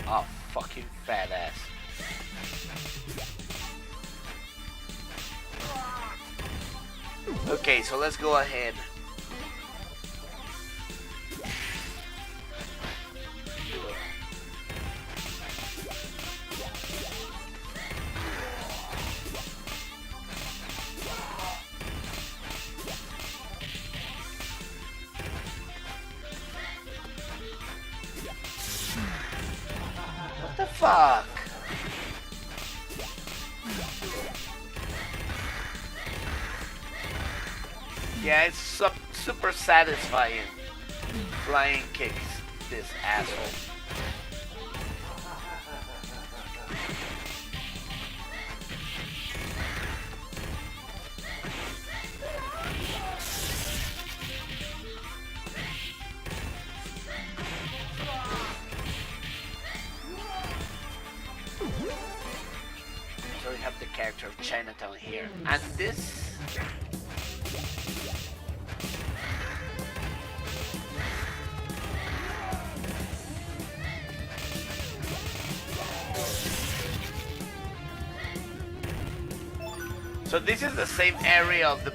Oh, fucking fat ass. Okay, so let's go ahead. What the fuck? Yeah, it's super satisfying. Flying kicks this asshole. So we have the character of Chinatown here, and this. So this is the same area of the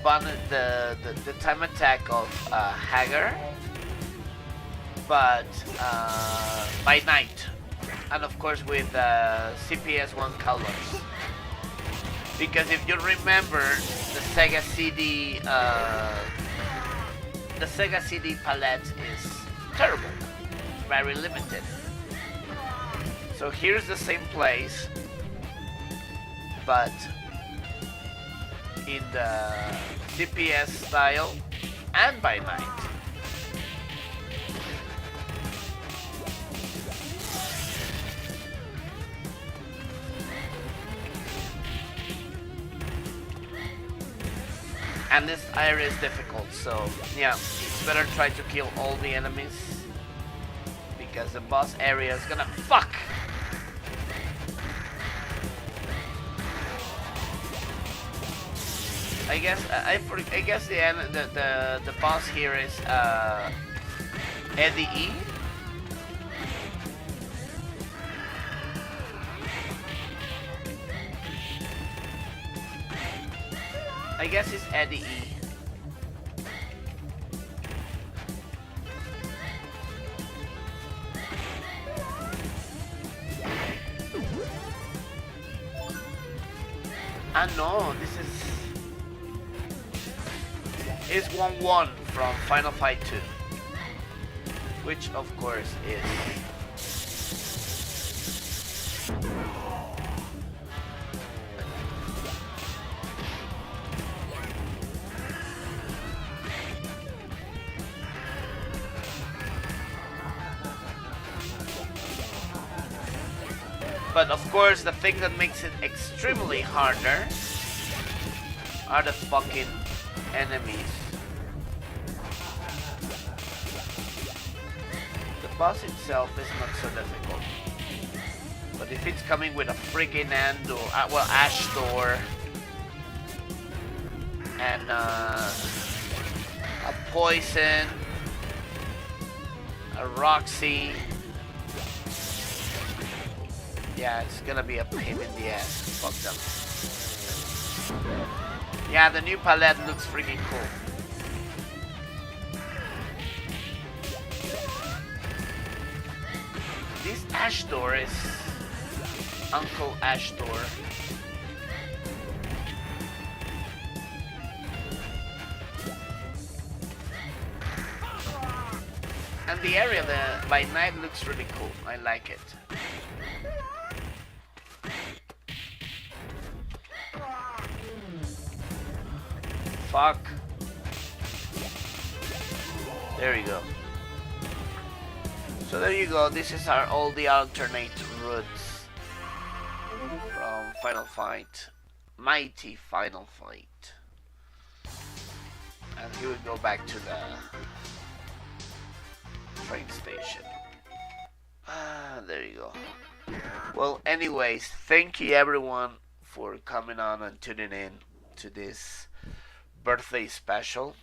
time attack of Hagar, but by night, and of course with CPS 1 colors. Because if you remember, the Sega CD palette is terrible, very limited. So here's the same place, but in the CPS style and by night. And this area is difficult, so yeah, it's better try to kill all the enemies because the boss area is gonna fuck. I guess I guess the boss here is Eddie E. I guess it's Eddie E. No, this is 1-1 from Final Fight 2, which of course is but of course the thing that makes it extremely harder are the fucking enemies. The boss itself is not so difficult, but if it's coming with a friggin' Andor, well, Ashtor and a Poison, a Roxy, yeah, it's gonna be a pain in the ass. Fuck them. Yeah, the new palette looks freaking cool. This Ashtor is Uncle Ashtor. And the area by night looks really cool. I like it. Fuck. There you go. So there you go. This is all the alternate routes from Final Fight, Mighty Final Fight. And here we go back to the train station. There you go. Well, anyways, thank you everyone for coming on and tuning in to this birthday special.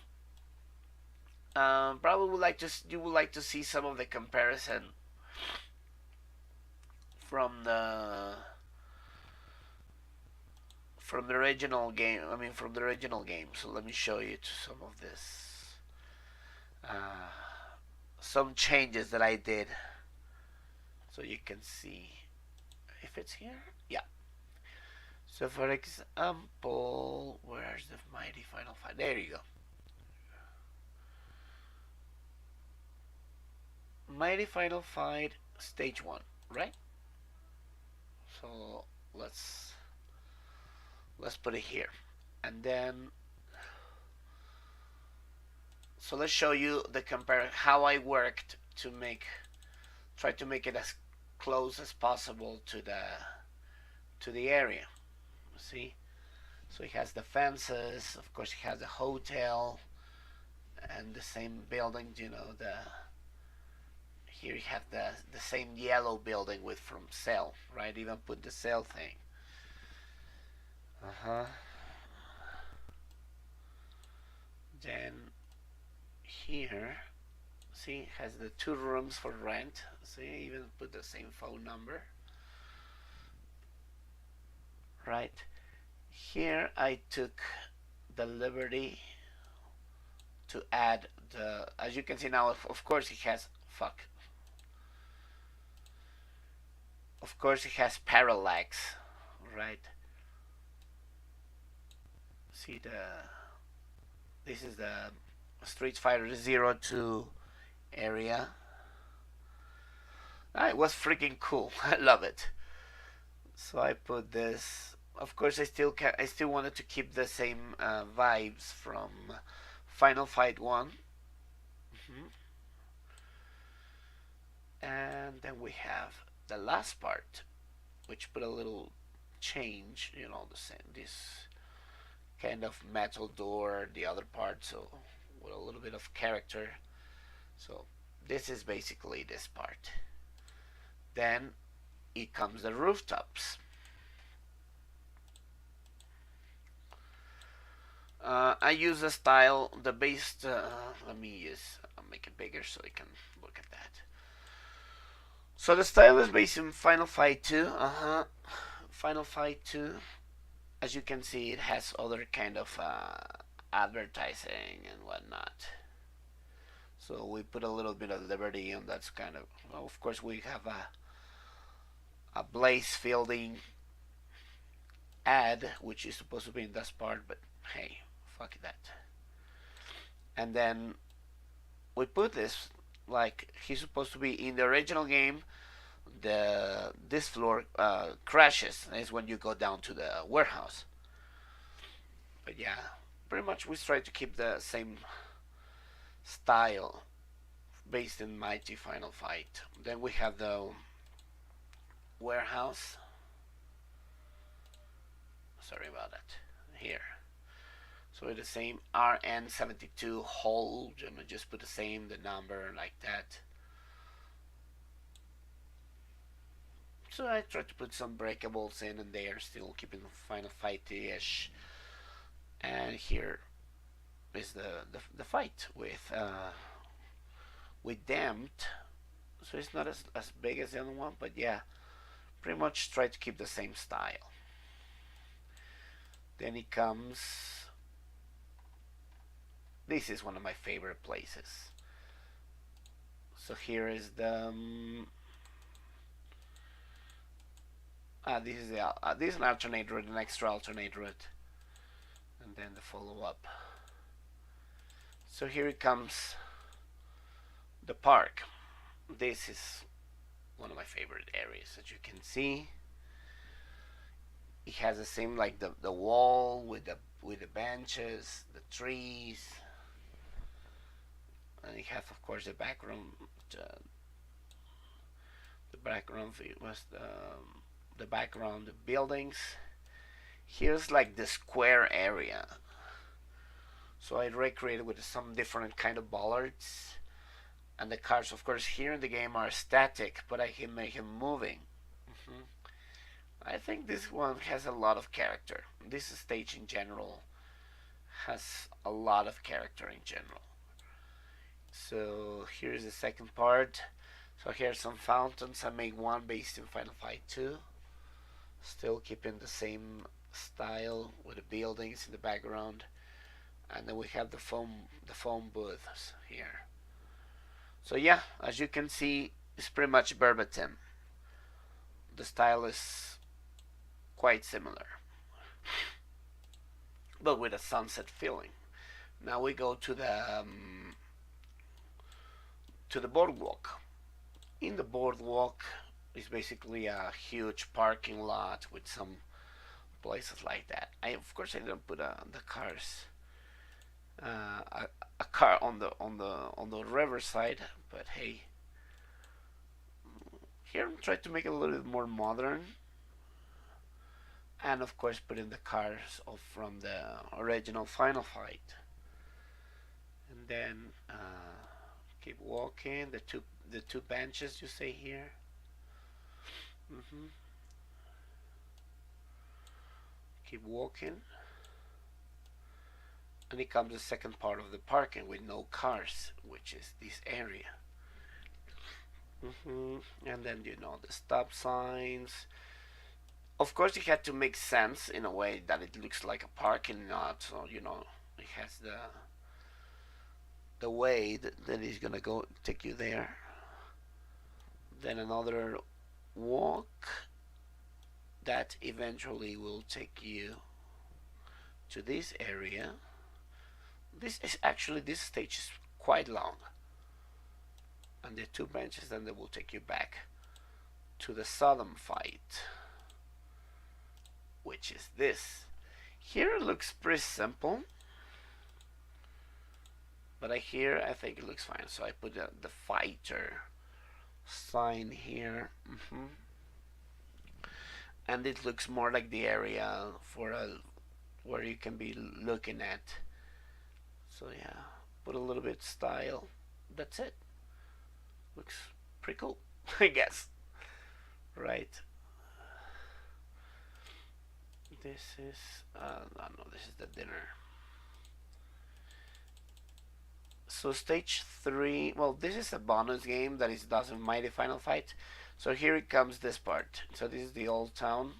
Probably you would like to see some of the comparison from the original game. I mean, from the original game. So let me show you some of this. Some changes that I did, so you can see if it's here. Yeah. So for example, where's the Mighty Final Fight? There you go. Mighty Final Fight Stage 1, right? So let's put it here. And then so let's show you the how I worked to try to make it as close as possible to the area. See, so it has the fences, of course it has the hotel and the same building, you know, here you have the same yellow building with from Cell, right? Even put the Cell thing. Then here, see, it has the 2 rooms for rent. See, even put the same phone number. Right here I took the liberty to add the, as you can see now, of course it has of course it has parallax, right? See, this is the Street Fighter 02 area. It was freaking cool. I love it. So I put this. Of course, I still wanted to keep the same vibes from Final Fight 1. And then we have the last part, which put a little change, you know, this kind of metal door, the other part, so with a little bit of character. So this is basically this part. Then it comes the rooftops. I use the style, the base. I'll make it bigger so you can look at that. So the style is based in Final Fight 2. Final Fight 2. As you can see, it has other kind of advertising and whatnot. So we put a little bit of liberty, and that's kind of. Well, of course, we have a Blaze Fielding add, which is supposed to be in this part, but hey, fuck that. And then we put this like he's supposed to be in the original game. This floor crashes is when you go down to the warehouse. But yeah, pretty much we try to keep the same style based in Mighty Final Fight. Then we have the warehouse. Sorry about that. Here. So it's the same RN72 hold, and I just put the same, the number like that. So I try to put some breakables in and there, still keeping Final Fight-ish. And here is the fight with Damped. So it's not as big as the other one, but yeah, pretty much try to keep the same style. Then he comes. This is one of my favorite places. So here is the. This is an alternate route, an extra alternate route, and then the follow-up. So here it comes. The park. This is one of my favorite areas, as you can see. It has the same like the wall with the benches, the trees, and it has of course the background. The background was the background, the buildings. Here's like the square area. So I recreated with some different kind of bollards. And the cars, of course, here in the game are static, but I can make him moving. I think this one has a lot of character. This stage in general has a lot of character in general. So here's the second part. So here's some fountains. I made one based in Final Fight 2. Still keeping the same style with the buildings in the background. And then we have the foam booths here. So yeah, as you can see, it's pretty much verbatim. The style is quite similar, but with a sunset feeling. Now we go to the boardwalk. In the boardwalk is basically a huge parking lot with some places like that. Of course I didn't put the cars. A car on the riverside, but hey, here I'm trying to make it a little bit more modern, and of course put in the cars from the original Final Fight, and then keep walking. The two benches you see here. Keep walking. And it comes the second part of the parking with no cars, which is this area. And then the stop signs. Of course, it had to make sense in a way that it looks like a parking lot. So it has the way that is gonna go take you there. Then another walk that eventually will take you to this area. This stage is quite long, and the two benches then they will take you back to the Sodom fight, which is this. Here it looks pretty simple, but I think it looks fine. So I put the fighter sign here, and it looks more like the area where you can be looking at. So yeah, put a little bit of style. That's it. Looks pretty cool, I guess. Right. This is no, this is the dinner. So stage 3. Well, this is a bonus game that doesn't Mighty Final Fight. So here it comes this part. So this is the old town.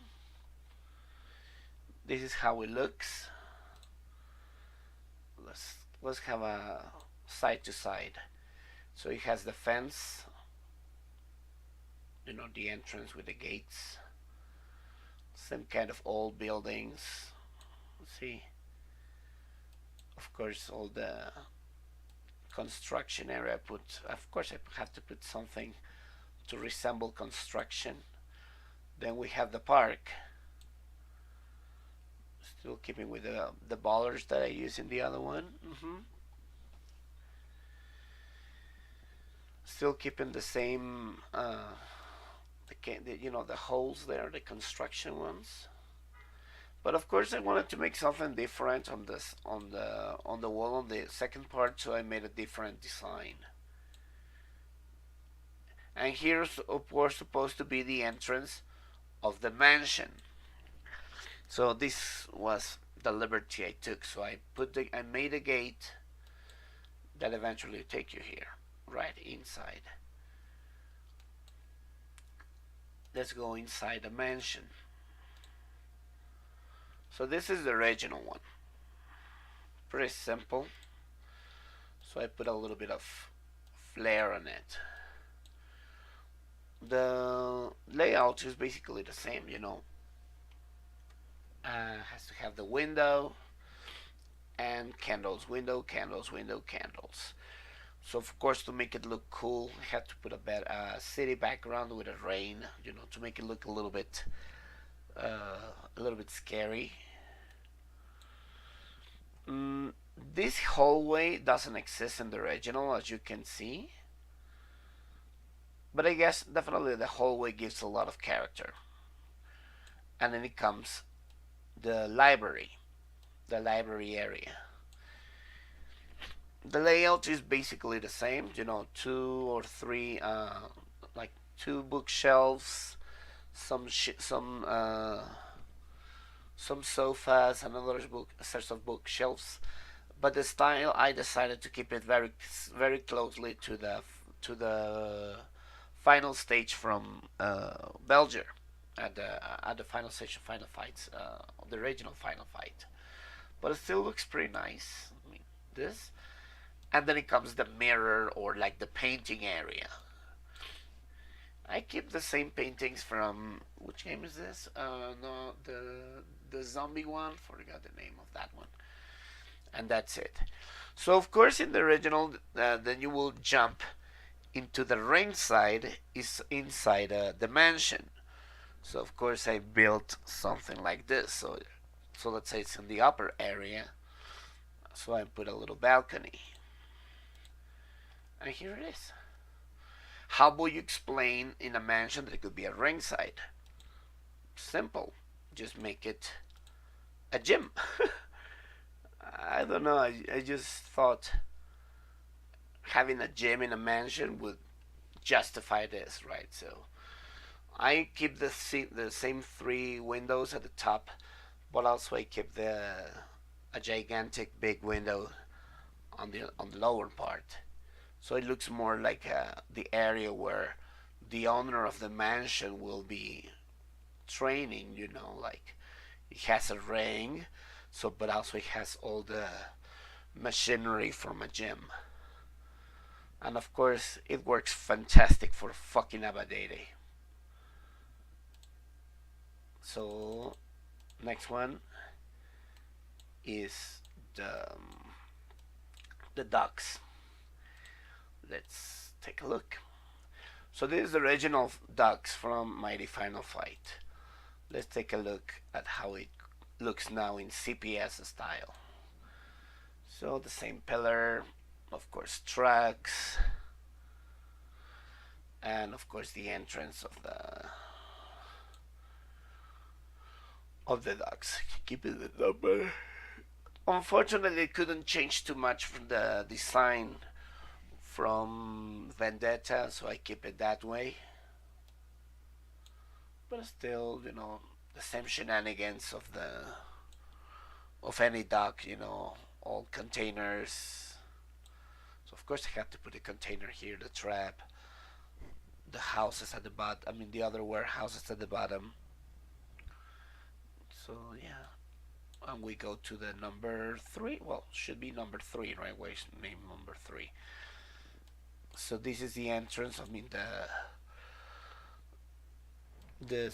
This is how it looks. Let's have a side to side. So it has the fence, the entrance with the gates. Some kind of old buildings. Let's see. Of course, all the construction area I put. Of course, I have to put something to resemble construction. Then we have the park. Still keeping with the ballers that I use in the other one. Still keeping the same, the holes there, the construction ones. But of course, I wanted to make something different on this on the wall on the second part, so I made a different design. And here's was supposed to be the entrance of the mansion. So this was the liberty I took. So I made a gate that eventually take you here, right inside. Let's go inside the mansion. So this is the original one. Pretty simple. So I put a little bit of flair on it. The layout is basically the same, has to have the window and candles, window, candles, window, candles. So of course, to make it look cool, I had to put a city background with a rain, to make it look a little bit scary. This hallway doesn't exist in the original, as you can see. But I guess definitely the hallway gives a lot of character. And then it comes the library area. The layout is basically the same, 2 or 3, like 2 bookshelves, some sofas, and another sets of bookshelves. But the style, I decided to keep it very, very closely to the final stage from Belgium, at the final stage of Final Fights, the original Final Fight. But it still looks pretty nice. I mean, this, and then it comes the mirror, or like the painting area. I keep the same paintings from, which game is this? No, the zombie one. Forgot the name of that one. And that's it. So of course, in the original, then you will jump into the ringside, is inside the mansion. So of course I built something like this. So let's say it's in the upper area. So I put a little balcony. And here it is. How would you explain in a mansion that it could be a ringside? Simple. Just make it a gym. I don't know. I just thought having a gym in a mansion would justify this, right? So I keep the same 3 windows at the top, but also I keep a gigantic big window on the lower part. So it looks more like the area where the owner of the mansion will be training, like it has a ring, but also it has all the machinery from a gym. And of course, it works fantastic for fucking Abadede. So, next one is the ducks. Let's take a look. So this is the original ducks from Mighty Final Fight. Let's take a look at how it looks now in CPS style. So the same pillar, of course trucks, and of course the entrance of the ducks. Keep it the number. Unfortunately, it couldn't change too much from the design from Vendetta, so I keep it that way. But still, the same shenanigans of any duck, all containers. So of course I have to put a container here, the trap, the houses at the bottom. I mean the other warehouses at the bottom. So yeah, and we go to the number 3. Well, should be number 3, right? Where's name number 3? So this is the entrance. I mean the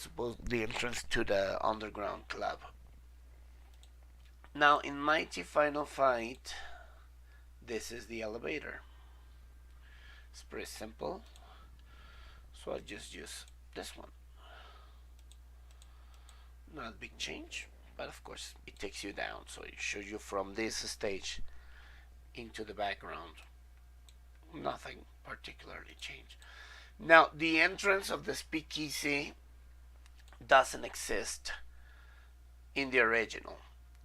entrance to the underground club. Now in Mighty Final Fight, this is the elevator. It's pretty simple, so I just use this one. Not a big change, but of course it takes you down, so it shows you from this stage into the background. Nothing particularly changed. Now the entrance of the speakeasy doesn't exist in the original,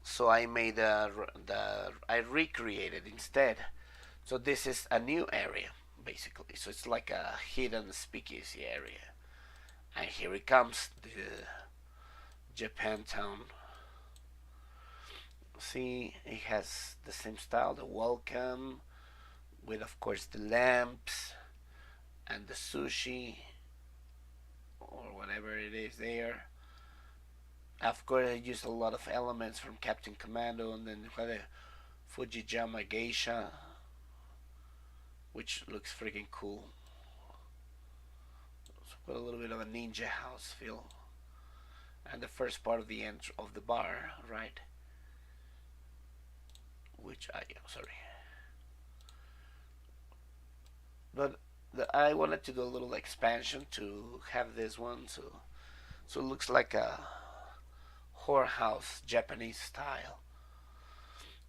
so I made I recreated instead. So this is a new area basically. So it's like a hidden speakeasy area, and here it comes, the Japantown. See, it has the same style, the welcome, with of course the lamps and the sushi or whatever it is there. Of course, I used a lot of elements from Captain Commando, and then the Fujiyama Geisha, which looks freaking cool. So put a little bit of a ninja house feel, and the first part of the bar, right? Which sorry, but I wanted to do a little expansion to have this one, so it looks like a whorehouse Japanese style.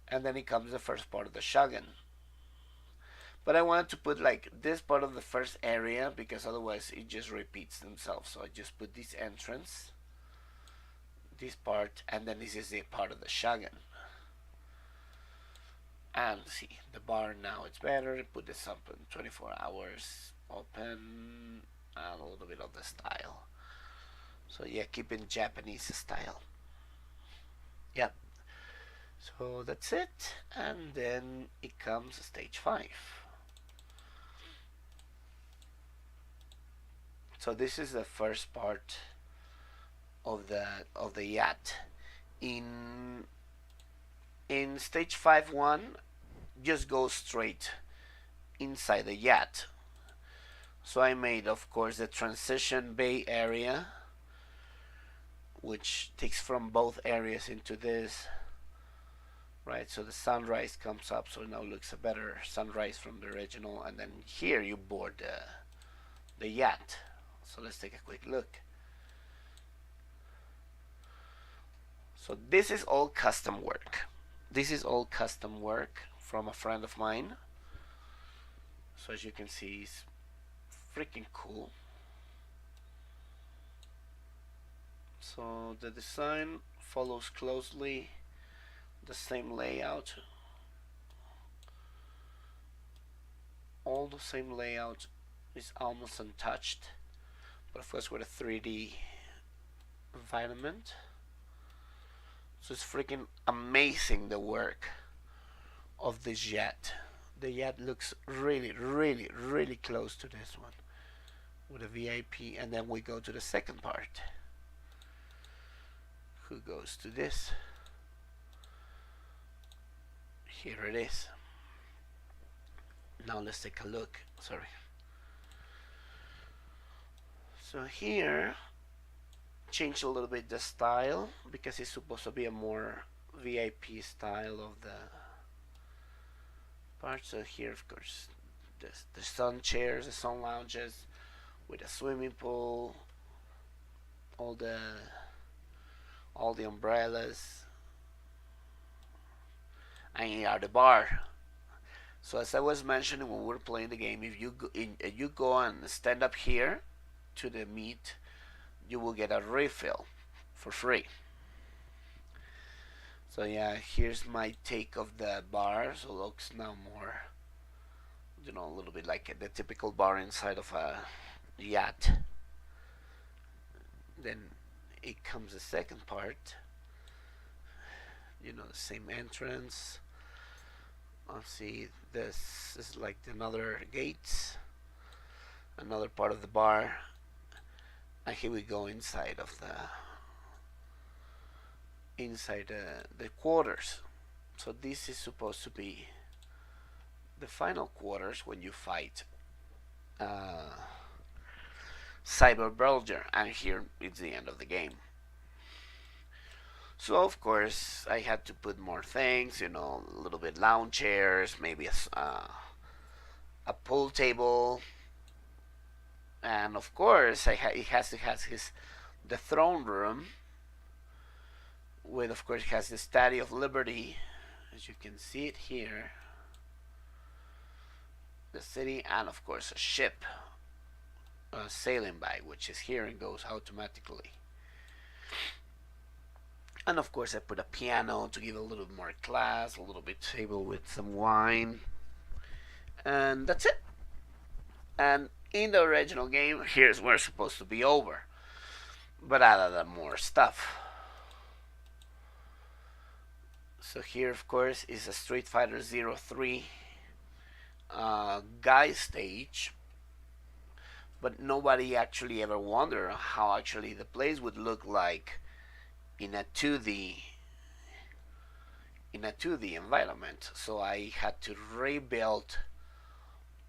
And then it comes the first part of the Shogun. But I wanted to put like this part of the first area because otherwise it just repeats themselves. So I just put this entrance, this part, and then this is the part of the Shogun. And see, the bar now it's better. Put this up in 24 hours open, and a little bit of the style. So yeah, keeping Japanese style. Yep. So that's it, and then it comes stage 5. So this is the first part of the yacht. In stage 5-1, just go straight inside the yacht. So I made, of course, the transition bay area, which takes from both areas into this, right? So the sunrise comes up, so it now looks a better sunrise from the original, and then here you board the yacht. So let's take a quick look. So this is all custom work. This is all custom work from a friend of mine. So as you can see, it's freaking cool. So the design follows closely the same layout. All the same layout is almost untouched, but of course with a 3D environment. So it's freaking amazing, the work of this yacht. The yacht looks really, really, really close to this one with a VIP, and then we go to the second part. Who goes to this? Here it is. Now let's take a look. Sorry. So here, change a little bit the style because it's supposed to be a more VIP style of the part. So here, of course, the sun chairs, the sun lounges with a swimming pool, all the umbrellas, and here are the bar. So as I was mentioning when we were playing the game, if you go and stand up here to the meat, you will get a refill for free. So yeah, here's my take of the bar. So it looks now more, a little bit like the typical bar inside of a yacht. Then it comes the second part. The same entrance. Let's see, this is like another gates, another part of the bar, and here we go inside of the quarters. So this is supposed to be the final quarters when you fight Cyber Belger, and here it's the end of the game. So of course I had to put more things, you know, a little bit lounge chairs, maybe a pool table, and of course it has to have the throne room, with of course it has the Statue of Liberty, as you can see it here, the city, and of course a ship sailing by, which is here and goes automatically. And of course I put a piano to give a little more class, a little bit table with some wine, and that's it. And in the original game, here's where it's supposed to be over, but I added more stuff. So here of course is a Street Fighter 03 guy stage, but nobody actually ever wondered how actually the place would look like in a 2D environment. So I had to rebuild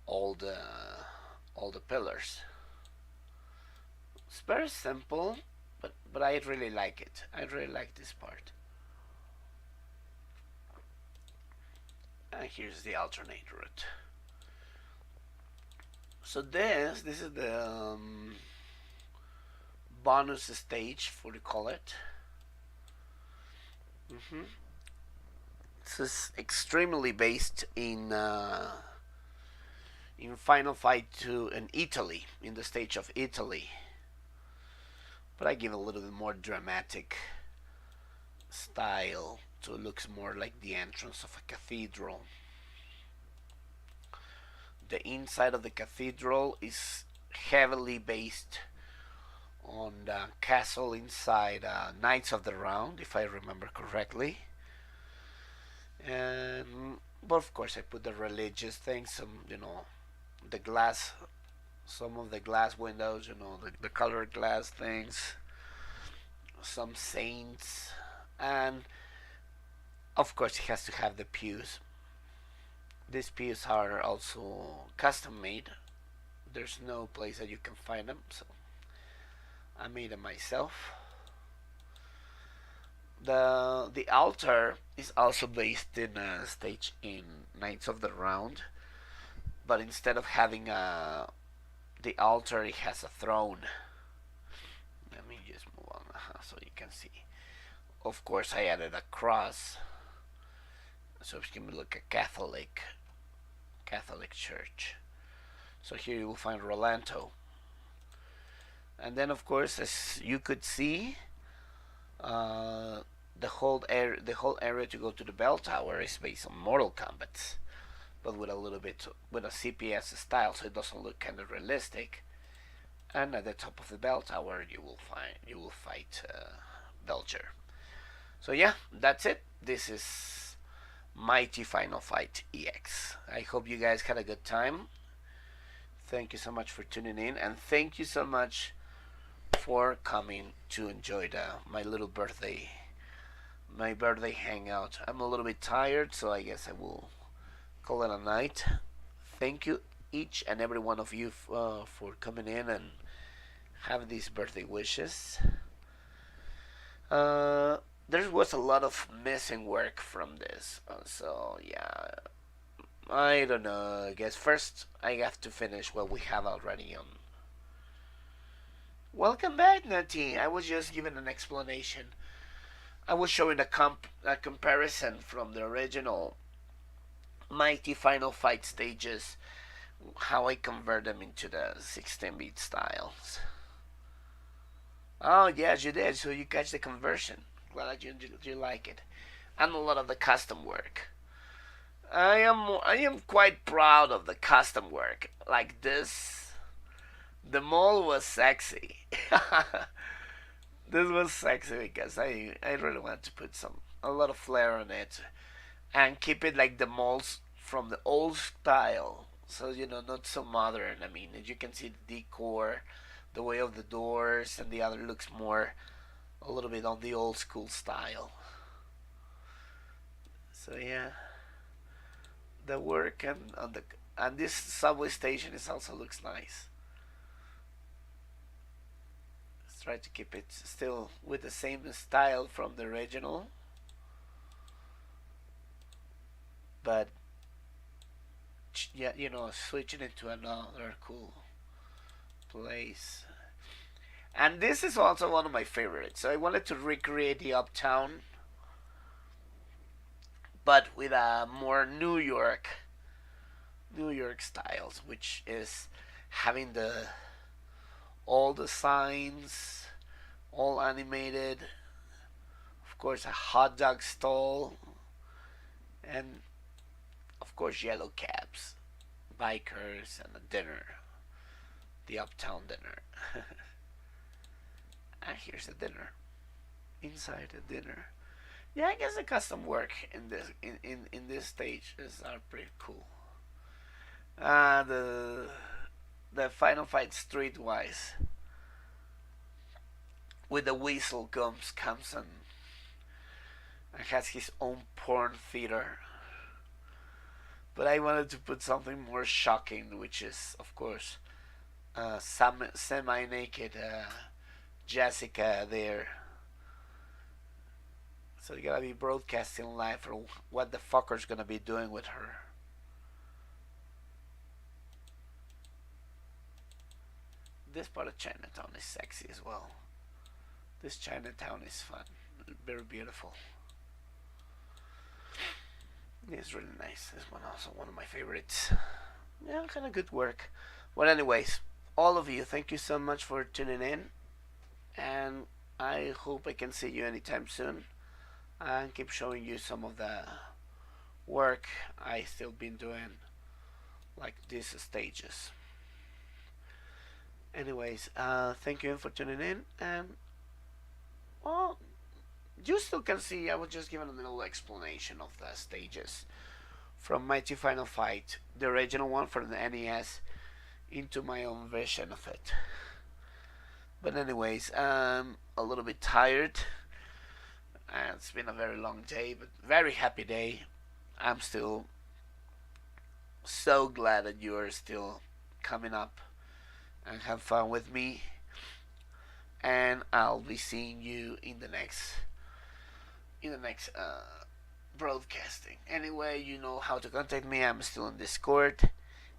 all the pillars. It's very simple, but I really like it. I really like this part. And here's the alternate route. So this is the bonus stage, for to call it. This is extremely based in Final Fight 2 in Italy, in the stage of Italy. But I give a little bit more dramatic style, so it looks more like the entrance of a cathedral. The inside of the cathedral is heavily based on the castle inside Knights of the Round, if I remember correctly. And but of course I put the religious things, some, you know, the glass, some of the glass windows, you know, the colored glass things, some saints, and of course it has to have the pews. These pews are also custom made. There's no place that you can find them, so I made them myself. The altar is also based in a stage in Knights of the Round, but instead of having the altar, it has a throne. Let me just move on so you can see. Of course, I added a cross, so it can look a Catholic church. So here you will find Rolando, and then of course, as you could see, the whole area to go to the bell tower is based on Mortal Kombat, but with a little bit with a CPS style, so it doesn't look kind of realistic. And at the top of the bell tower, you will fight Belger. So yeah, that's it. This is Mighty Final Fight EX. I hope you guys had a good time. Thank you so much for tuning in, and thank you so much for coming to enjoy my little birthday hangout. I'm a little bit tired, so I guess I will call it a night. Thank you each and every one of you for coming in and have these birthday wishes. There was a lot of missing work from this, so yeah, I don't know. I guess first I have to finish what we have already on. Welcome back, Nati. I was just giving an explanation. I was showing a comparison from the original Mighty Final Fight stages, how I convert them into the 16-bit styles. Oh yes, you did. So you catch the conversion. Glad you like it, and a lot of the custom work. I am quite proud of the custom work. Like this, the mole was sexy. This was sexy because I really want to put a lot of flair on it and keep it like the moles from the old style. So, you know, not so modern. I mean, as you can see the decor, the way of the doors, and the other looks more a little bit on the old school style. So yeah, the work and this subway station is also looks nice. try to keep it still with the same style from the original, but yeah, switching it to another cool place. And this is also one of my favorites. So I wanted to recreate the Uptown, but with a more New York styles, which is having the all the signs all animated. Of course, a hot dog stall, and of course, yellow cabs, bikers, and a dinner, the Uptown dinner. And here's the dinner. Inside the dinner. Yeah, I guess the custom work in this stage is are pretty cool. The final fight streetwise with the weasel comes and has his own porn theater. But I wanted to put something more shocking, which is of course semi-naked Jessica there. So you gotta be broadcasting live for what the fucker's gonna be doing with her. This part of Chinatown is sexy as well. This Chinatown is fun, very beautiful. It's really nice. This one also one of my favorites. Yeah, kind of good work. Well, anyways, all of you, thank you so much for tuning in, and I hope I can see you anytime soon, and keep showing you some of the work I still been doing, like these stages. Anyways, thank you for tuning in, and well, you still can see I was just giving a little explanation of the stages from Mighty Final Fight, the original one for the NES, into my own version of it. But anyways, I'm a little bit tired. It's been a very long day, but very happy day. I'm still so glad that you are still coming up and have fun with me. And I'll be seeing you in the next broadcasting. Anyway, you know how to contact me. I'm still on Discord.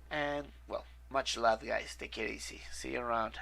And well, much love, guys. Take it easy. See you around.